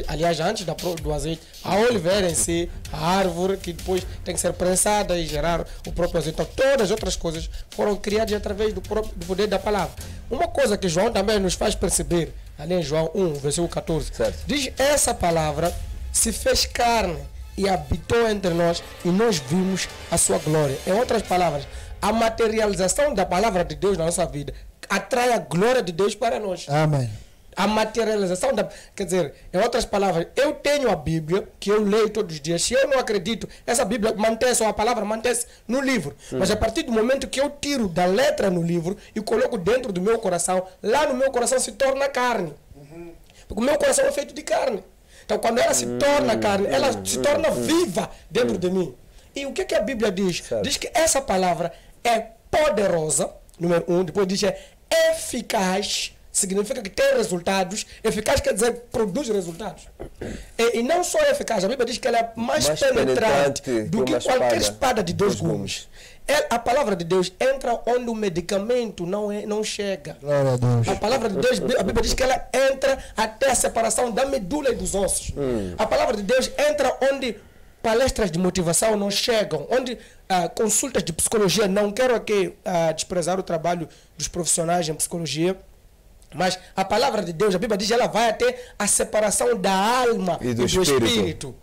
Aliás, antes do azeite, a oliveira em si, a árvore que depois tem que ser prensada e gerar o próprio azeite. Então todas as outras coisas foram criadas através do poder da palavra. Uma coisa que João também nos faz perceber, ali em João 1, versículo 14, certo, diz, essa palavra se fez carne e habitou entre nós e nós vimos a sua glória. Em outras palavras, a materialização da palavra de Deus na nossa vida atrai a glória de Deus para nós. Amém. A materialização da... Quer dizer, em outras palavras, eu tenho a Bíblia, que eu leio todos os dias. Se eu não acredito, essa Bíblia mantém-se, ou a palavra mantém-se no livro. Mas a partir do momento que eu tiro da letra no livro e coloco dentro do meu coração, lá no meu coração se torna carne. Porque o meu coração é feito de carne. Então, quando ela se torna carne, ela se torna viva dentro de mim. E o que a Bíblia diz? Certo. Diz que essa palavra é poderosa, número 1. Depois diz que é eficaz. Significa que tem resultados. Eficaz quer dizer produz resultados. E não só eficaz, a Bíblia diz que ela é mais penetrante do que qualquer espada de 2 gumes. A palavra de Deus entra onde o medicamento não chega. Glória a Deus. A palavra de Deus, a Bíblia diz que ela entra até a separação da medula e dos ossos. A palavra de Deus entra onde palestras de motivação não chegam, onde consultas de psicologia, não quero aqui desprezar o trabalho dos profissionais em psicologia, mas a palavra de Deus, a Bíblia diz que ela vai até a separação da alma e do espírito.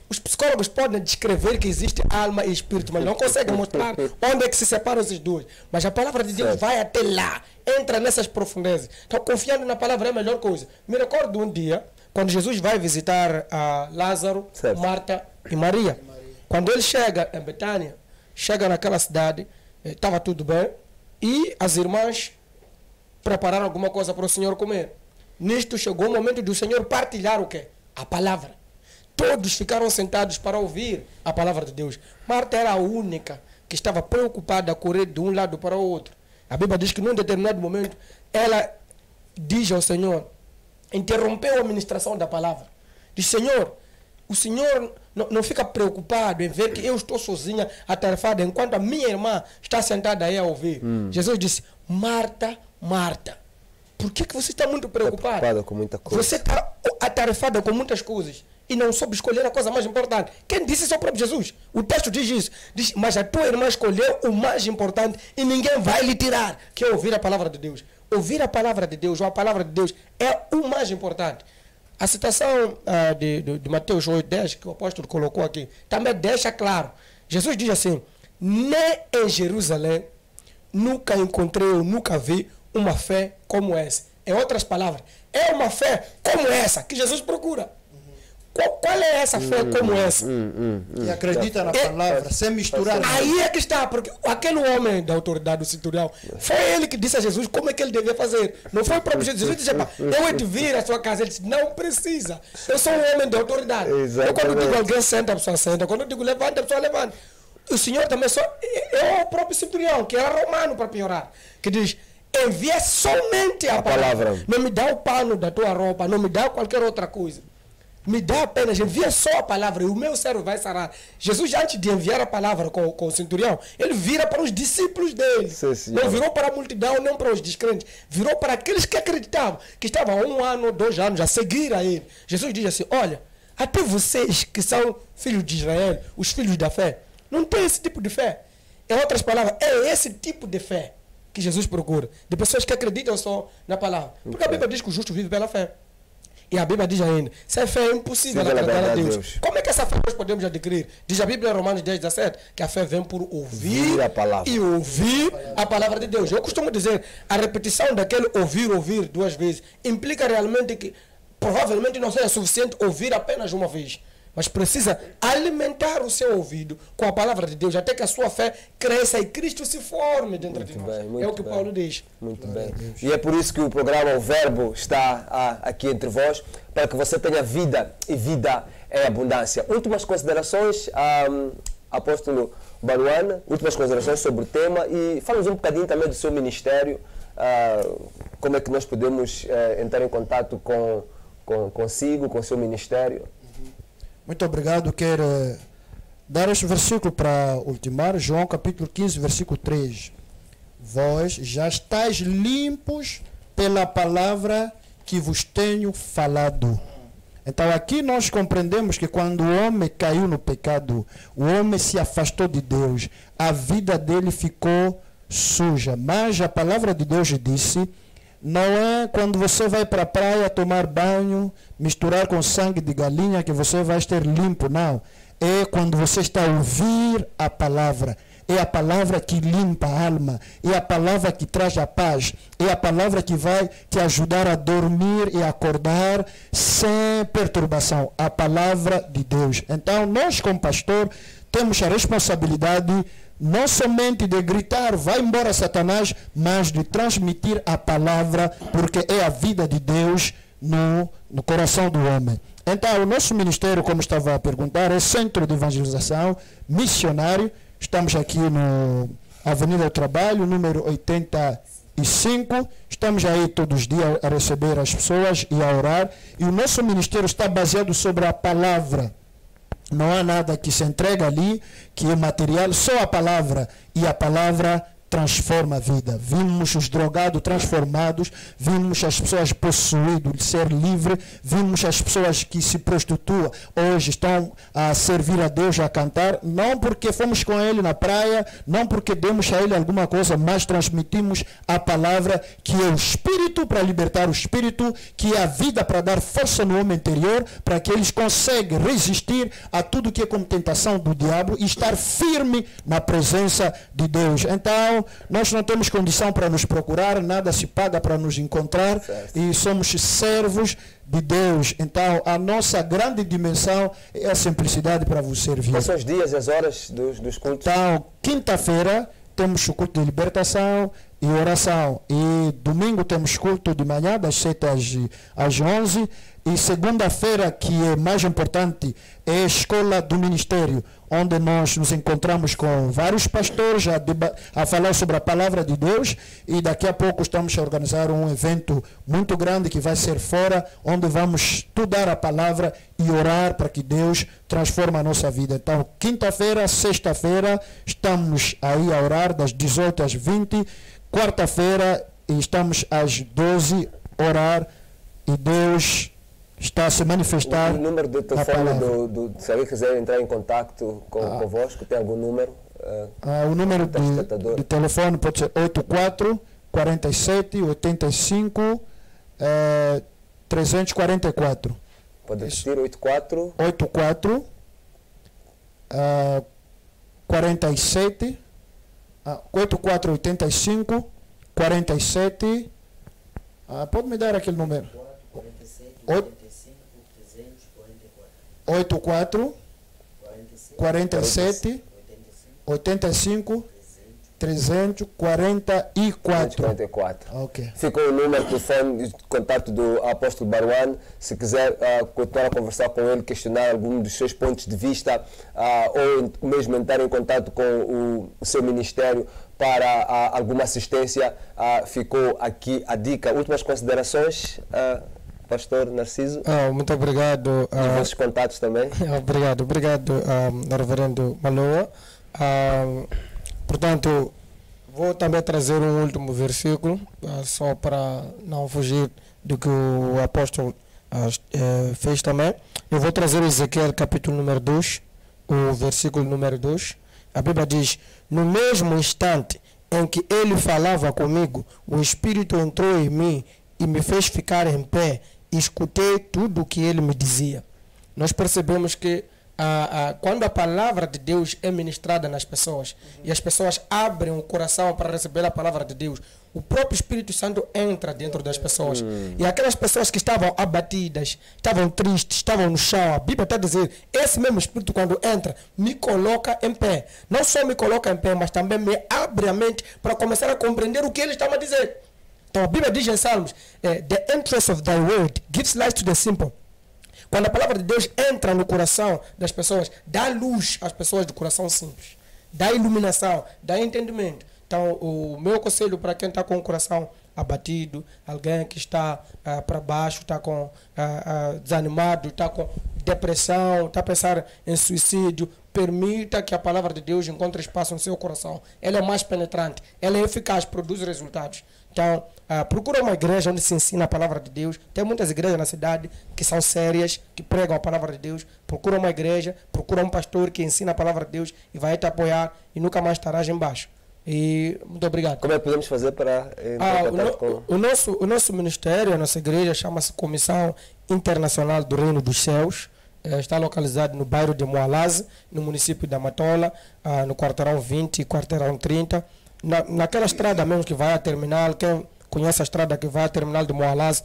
Os psicólogos podem descrever que existe alma e espírito, mas não conseguem mostrar onde é que se separam esses dois. Mas a palavra de Deus vai até lá, entra nessas profundezas. Então, confiando na palavra é a melhor coisa. Me recordo um dia, quando Jesus vai visitar Lázaro, Marta e Maria. Quando ele chega em Betânia, chega naquela cidade, estava tudo bem, e as irmãs prepararam alguma coisa para o Senhor comer. Nisto chegou o momento do Senhor partilhar o quê? A palavra. Todos ficaram sentados para ouvir a palavra de Deus. Marta era a única que estava preocupada a correr de um lado para o outro. A Bíblia diz que num determinado momento ela diz ao Senhor, interrompeu a ministração da palavra. Diz, Senhor, o Senhor não fica preocupado em ver que eu estou sozinha, atarefada, enquanto a minha irmã está sentada aí a ouvir. Jesus disse, Marta, Marta, por que você está muito preocupada? Com muita coisa. Você está atarefada com muitas coisas e não soube escolher a coisa mais importante. Quem disse isso é o próprio Jesus. O texto diz isso. Diz, mas a tua irmã escolheu o mais importante e ninguém vai lhe tirar, que é ouvir a palavra de Deus. Ouvir a palavra de Deus, ou a palavra de Deus, é o mais importante. A citação de Mateus 8:10, que o apóstolo colocou aqui, também deixa claro. Jesus diz assim, nem em Jerusalém nunca encontrei ou nunca vi uma fé como essa. Em outras palavras, é uma fé como essa que Jesus procura. Qual é essa fé como essa? E acredita na palavra, sem misturar. Aí é que está, porque aquele homem da autoridade do centurião, foi ele que disse a Jesus como é que ele devia fazer. Não foi o próprio Jesus. Jesus disse, eu hei de vir à sua casa. Ele disse, não precisa. Eu sou um homem de autoridade. Eu quando digo alguém senta, a pessoa senta. Quando eu digo levanta, a pessoa levanta. O Senhor também é o próprio centurião, que era romano para piorar, que diz, envia somente a palavra. Não me dá o pano da tua roupa, não me dá qualquer outra coisa. Me dá apenas, envia só a palavra e o meu servo vai sarar. Jesus, antes de enviar a palavra com o centurião, ele vira para os discípulos dele. Sim, não virou para a multidão, nem para os descrentes. Virou para aqueles que acreditavam, que estavam há 1 ano, 2 anos a seguir a ele. Jesus diz assim, olha, até vocês que são filhos de Israel, os filhos da fé, não tem esse tipo de fé. Em outras palavras, é esse tipo de fé que Jesus procura. De pessoas que acreditam só na palavra. Porque a Bíblia diz que o justo vive pela fé. E a Bíblia diz ainda, sem fé é impossível agradar a Deus. Como é que essa fé nós podemos adquirir? Diz a Bíblia em Romanos 10:17, que a fé vem por ouvir a palavra. E ouvir a palavra de Deus. Eu costumo dizer, a repetição daquele ouvir 2 vezes, implica realmente que provavelmente não seja suficiente ouvir apenas uma vez. Mas precisa alimentar o seu ouvido com a palavra de Deus, até que a sua fé cresça e Cristo se forme dentro de nós. É o que Paulo diz. Muito bem. E é por isso que o programa O Verbo está aqui entre vós, para que você tenha vida e vida em abundância. Últimas considerações, apóstolo Baruana, últimas considerações sobre o tema e fala-nos um bocadinho também do seu ministério, como é que nós podemos entrar em contato consigo, com o seu ministério. Muito obrigado. Quero dar este versículo para ultimar. João capítulo 15, versículo 3. Vós já estáis limpos pela palavra que vos tenho falado. Então aqui nós compreendemos que quando o homem caiu no pecado, o homem se afastou de Deus, a vida dele ficou suja. Mas a palavra de Deus disse, não é quando você vai para a praia tomar banho, misturar com sangue de galinha que você vai estar limpo, não. É quando você está a ouvir a palavra. é a palavra que limpa a alma, é a palavra que traz a paz, é a palavra que vai te ajudar a dormir e acordar sem perturbação, a palavra de Deus. Então, nós como pastor temos a responsabilidade não somente de gritar, vai embora Satanás, mas de transmitir a palavra, porque é a vida de Deus no coração do homem. Então, o nosso ministério, como estava a perguntar, é Centro de Evangelização Missionário. Estamos aqui no Avenida do Trabalho, número 85. Estamos aí todos os dias a receber as pessoas e a orar. E o nosso ministério está baseado sobre a palavra. Não há nada que se entrega ali, que é material, só a palavra. E a palavra transforma a vida. Vimos os drogados transformados, vimos as pessoas possuídas de ser livre, vimos as pessoas que se prostituem, hoje estão a servir a Deus, a cantar, não porque fomos com ele na praia, não porque demos a ele alguma coisa, mas transmitimos a palavra que é o Espírito para libertar o Espírito, que é a vida para dar força no homem interior, para que eles consigam resistir a tudo que é como tentação do diabo e estar firme na presença de Deus. Então, nós não temos condição para nos procurar, nada se paga para nos encontrar, certo, e somos servos de Deus. Então, a nossa grande dimensão é a simplicidade para vos servir. Quais são os dias e as horas dos cultos? Então, quinta-feira temos o culto de libertação e oração. E domingo temos culto de manhã, das 7 às 11. E segunda-feira, que é mais importante, é a escola do ministério, onde nós nos encontramos com vários pastores a falar sobre a palavra de Deus. E daqui a pouco estamos a organizar um evento muito grande que vai ser fora, onde vamos estudar a palavra e orar para que Deus transforme a nossa vida. Então, quinta-feira, sexta-feira, estamos aí a orar das 18 às 20. Quarta-feira, estamos às 12 a orar e Deus está a se manifestar. O número de telefone, se alguém quiser entrar em contato convosco, tem algum número? O número de telefone pode ser 84 47 85 344. Pode repetir, 84 47 84 85 47. Pode me dar aquele número? 84 47 85 344. Okay. Fica o número de telefone de contato do apóstolo Baruan. Se quiser continuar a conversar com ele, questionar algum dos seus pontos de vista, ou mesmo entrar em contato com o seu ministério para alguma assistência, ficou aqui a dica. Últimas considerações, Pastor Narciso? Muito obrigado. E vossos contatos também? Obrigado, Reverendo Maloa. Portanto, vou também trazer um último versículo, só para não fugir do que o apóstolo fez também. Eu vou trazer Ezequiel capítulo número 2, o versículo número 2. A Bíblia diz: no mesmo instante em que ele falava comigo, o Espírito entrou em mim e me fez ficar em pé, e escutei tudo o que ele me dizia. Nós percebemos que quando a palavra de Deus é ministrada nas pessoas, e as pessoas abrem o coração para receber a palavra de Deus, o próprio Espírito Santo entra dentro das pessoas. E aquelas pessoas que estavam abatidas, estavam tristes, estavam no chão, a Bíblia está a dizer, esse mesmo Espírito quando entra, me coloca em pé. Não só me coloca em pé, mas também me abre a mente para começar a compreender o que ele estava a dizer. Então a Bíblia diz em Salmos, the entrance of thy word gives light to the simple. Quando a palavra de Deus entra no coração das pessoas, dá luz às pessoas do coração simples, dá iluminação, dá entendimento. Então, o meu conselho para quem está com o coração abatido, alguém que está para baixo, está com desanimado, está com depressão, está a pensar em suicídio, permita que a palavra de Deus encontre espaço no seu coração. Ela é mais penetrante, ela é eficaz, produz resultados. Então, procura uma igreja onde se ensina a palavra de Deus. Tem muitas igrejas na cidade que são sérias, que pregam a palavra de Deus. Procura uma igreja, procura um pastor que ensina a palavra de Deus e vai te apoiar e nunca mais estarás embaixo. E muito obrigado. Como é que podemos fazer para o nosso ministério, a nossa igreja chama-se Comissão Internacional do Reino dos Céus. está localizado no bairro de Moalaze, no município da Matola, no quarteirão 20 e quarteirão 30. Naquela estrada mesmo que vai a terminal, quem conhece a estrada que vai a terminal de Moalaze,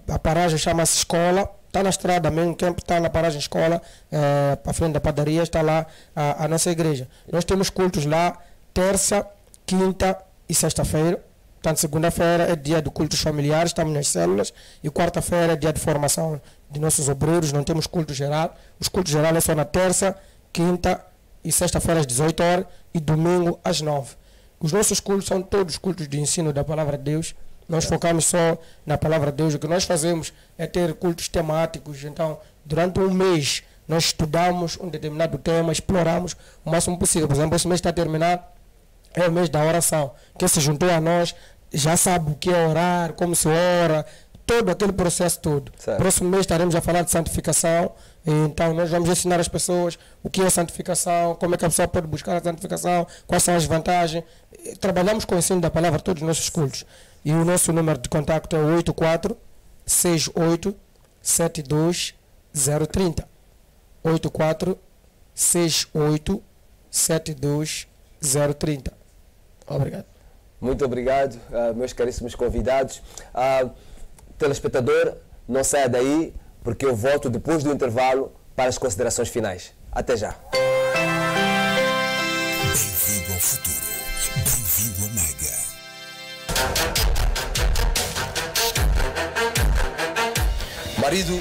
a paragem chama-se Escola. Está na estrada mesmo, quem está na paragem Escola, para frente da padaria, está lá a nossa igreja. Nós temos cultos lá, terça, quinta e sexta-feira. Portanto, segunda-feira é dia de cultos familiares, estamos nas células, e quarta-feira é dia de formação de nossos obreiros, não temos culto geral. Os cultos gerais é só na terça, quinta e sexta-feira às 18 horas e domingo às 9. Os nossos cultos são todos cultos de ensino da Palavra de Deus. Nós focamos só na Palavra de Deus. O que nós fazemos é ter cultos temáticos. Então, durante um mês, nós estudamos um determinado tema, exploramos o máximo possível. Por exemplo, esse mês está a terminar, é o mês da oração. Quem se juntou a nós já sabe o que é orar, como se ora, todo aquele processo todo. Certo. Próximo mês estaremos a falar de santificação. Então, nós vamos ensinar as pessoas o que é santificação, como é que a pessoa pode buscar a santificação, quais são as vantagens. Trabalhamos com o ensino da palavra todos os nossos cultos. E o nosso número de contato é 84 68 72 030. 84 68 72 030. Obrigado. Muito obrigado, meus caríssimos convidados. Telespectador, não saia daí, porque eu volto depois do intervalo para as considerações finais. Até já. Bem-vindo ao futuro. Bem-vindo ao Mega. Marido,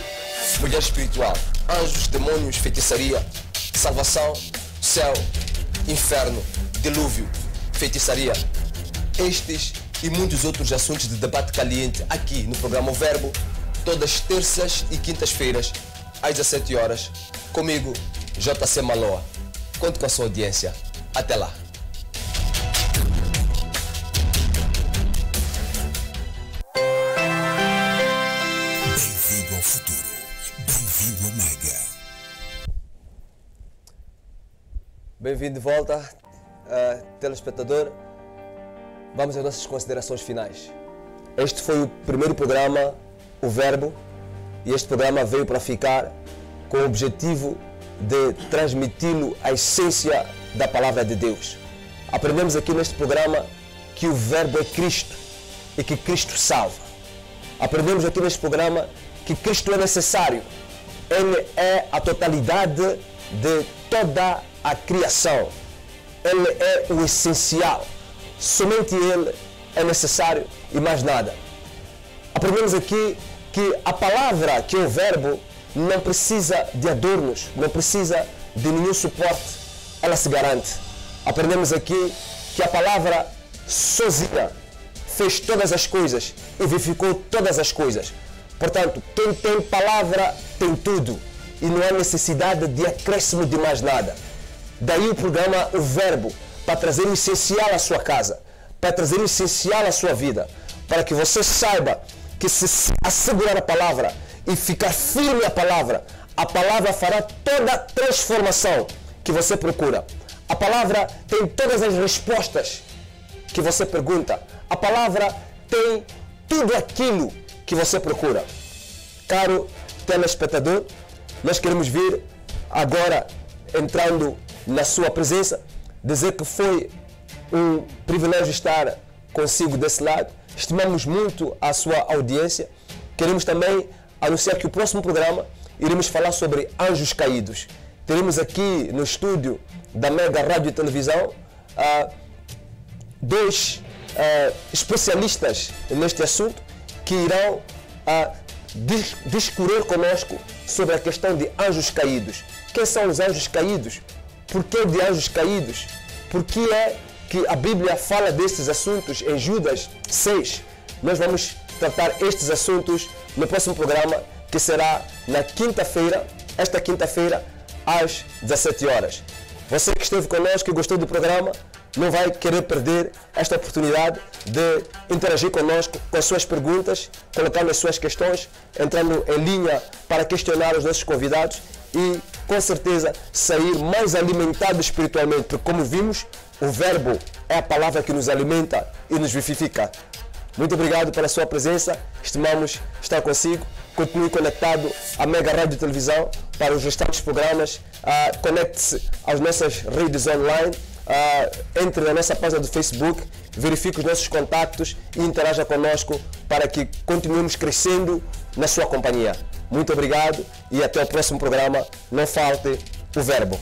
mulher espiritual, anjos, demônios, feitiçaria, salvação, céu, inferno, dilúvio, feitiçaria. Estes e muitos outros assuntos de debate caliente aqui no programa O Verbo, todas terças e quintas-feiras, às 17 horas, comigo, JC Maloa. Conto com a sua audiência. Até lá. Bem-vindo ao futuro. Bem-vindo ao Mega. Bem-vindo de volta, telespectador. Vamos às nossas considerações finais. Este foi o primeiro programa, O Verbo, e este programa veio para ficar com o objetivo de transmiti-lo a essência da Palavra de Deus. Aprendemos aqui neste programa que o Verbo é Cristo e que Cristo salva. Aprendemos aqui neste programa que Cristo é necessário. Ele é a totalidade de toda a criação. Ele é o essencial. Somente Ele é necessário e mais nada. Aprendemos aqui que a palavra, que é o Verbo, não precisa de adornos, não precisa de nenhum suporte, ela se garante. Aprendemos aqui que a palavra sozinha fez todas as coisas e vivificou todas as coisas. Portanto, quem tem palavra tem tudo e não há necessidade de acréscimo de mais nada. Daí o programa O Verbo, para trazer o essencial à sua casa, para trazer o essencial à sua vida, para que você saiba que se assegurar a palavra e ficar firme a palavra fará toda a transformação que você procura. A palavra tem todas as respostas que você pergunta. A palavra tem tudo aquilo que você procura. Caro telespectador, nós queremos vir agora, entrando na sua presença, dizer que foi um privilégio estar consigo desse lado. Estimamos muito a sua audiência. Queremos também anunciar que o próximo programa iremos falar sobre anjos caídos. Teremos aqui no estúdio da Mega Rádio e Televisão dois especialistas neste assunto que irão discorrer conosco sobre a questão de anjos caídos. Quem são os anjos caídos? Por que de anjos caídos? Por que é que a Bíblia fala destes assuntos em Judas 6? Nós vamos tratar estes assuntos no próximo programa, que será na quinta-feira, esta quinta-feira, às 17 horas. Você que esteve conosco e gostou do programa, não vai querer perder esta oportunidade de interagir conosco com as suas perguntas, colocando as suas questões, entrando em linha para questionar os nossos convidados e, com certeza, sair mais alimentado espiritualmente, porque, como vimos, o Verbo é a palavra que nos alimenta e nos vivifica. Muito obrigado pela sua presença, estimamos estar consigo continue conectado à Mega Rádio e Televisão para os restantes programas. Conecte-se às nossas redes online. Entre na nossa página do Facebook, verifique os nossos contactos e interaja conosco para que continuemos crescendo na sua companhia. Muito obrigado e até o próximo programa. Não falte o verbo.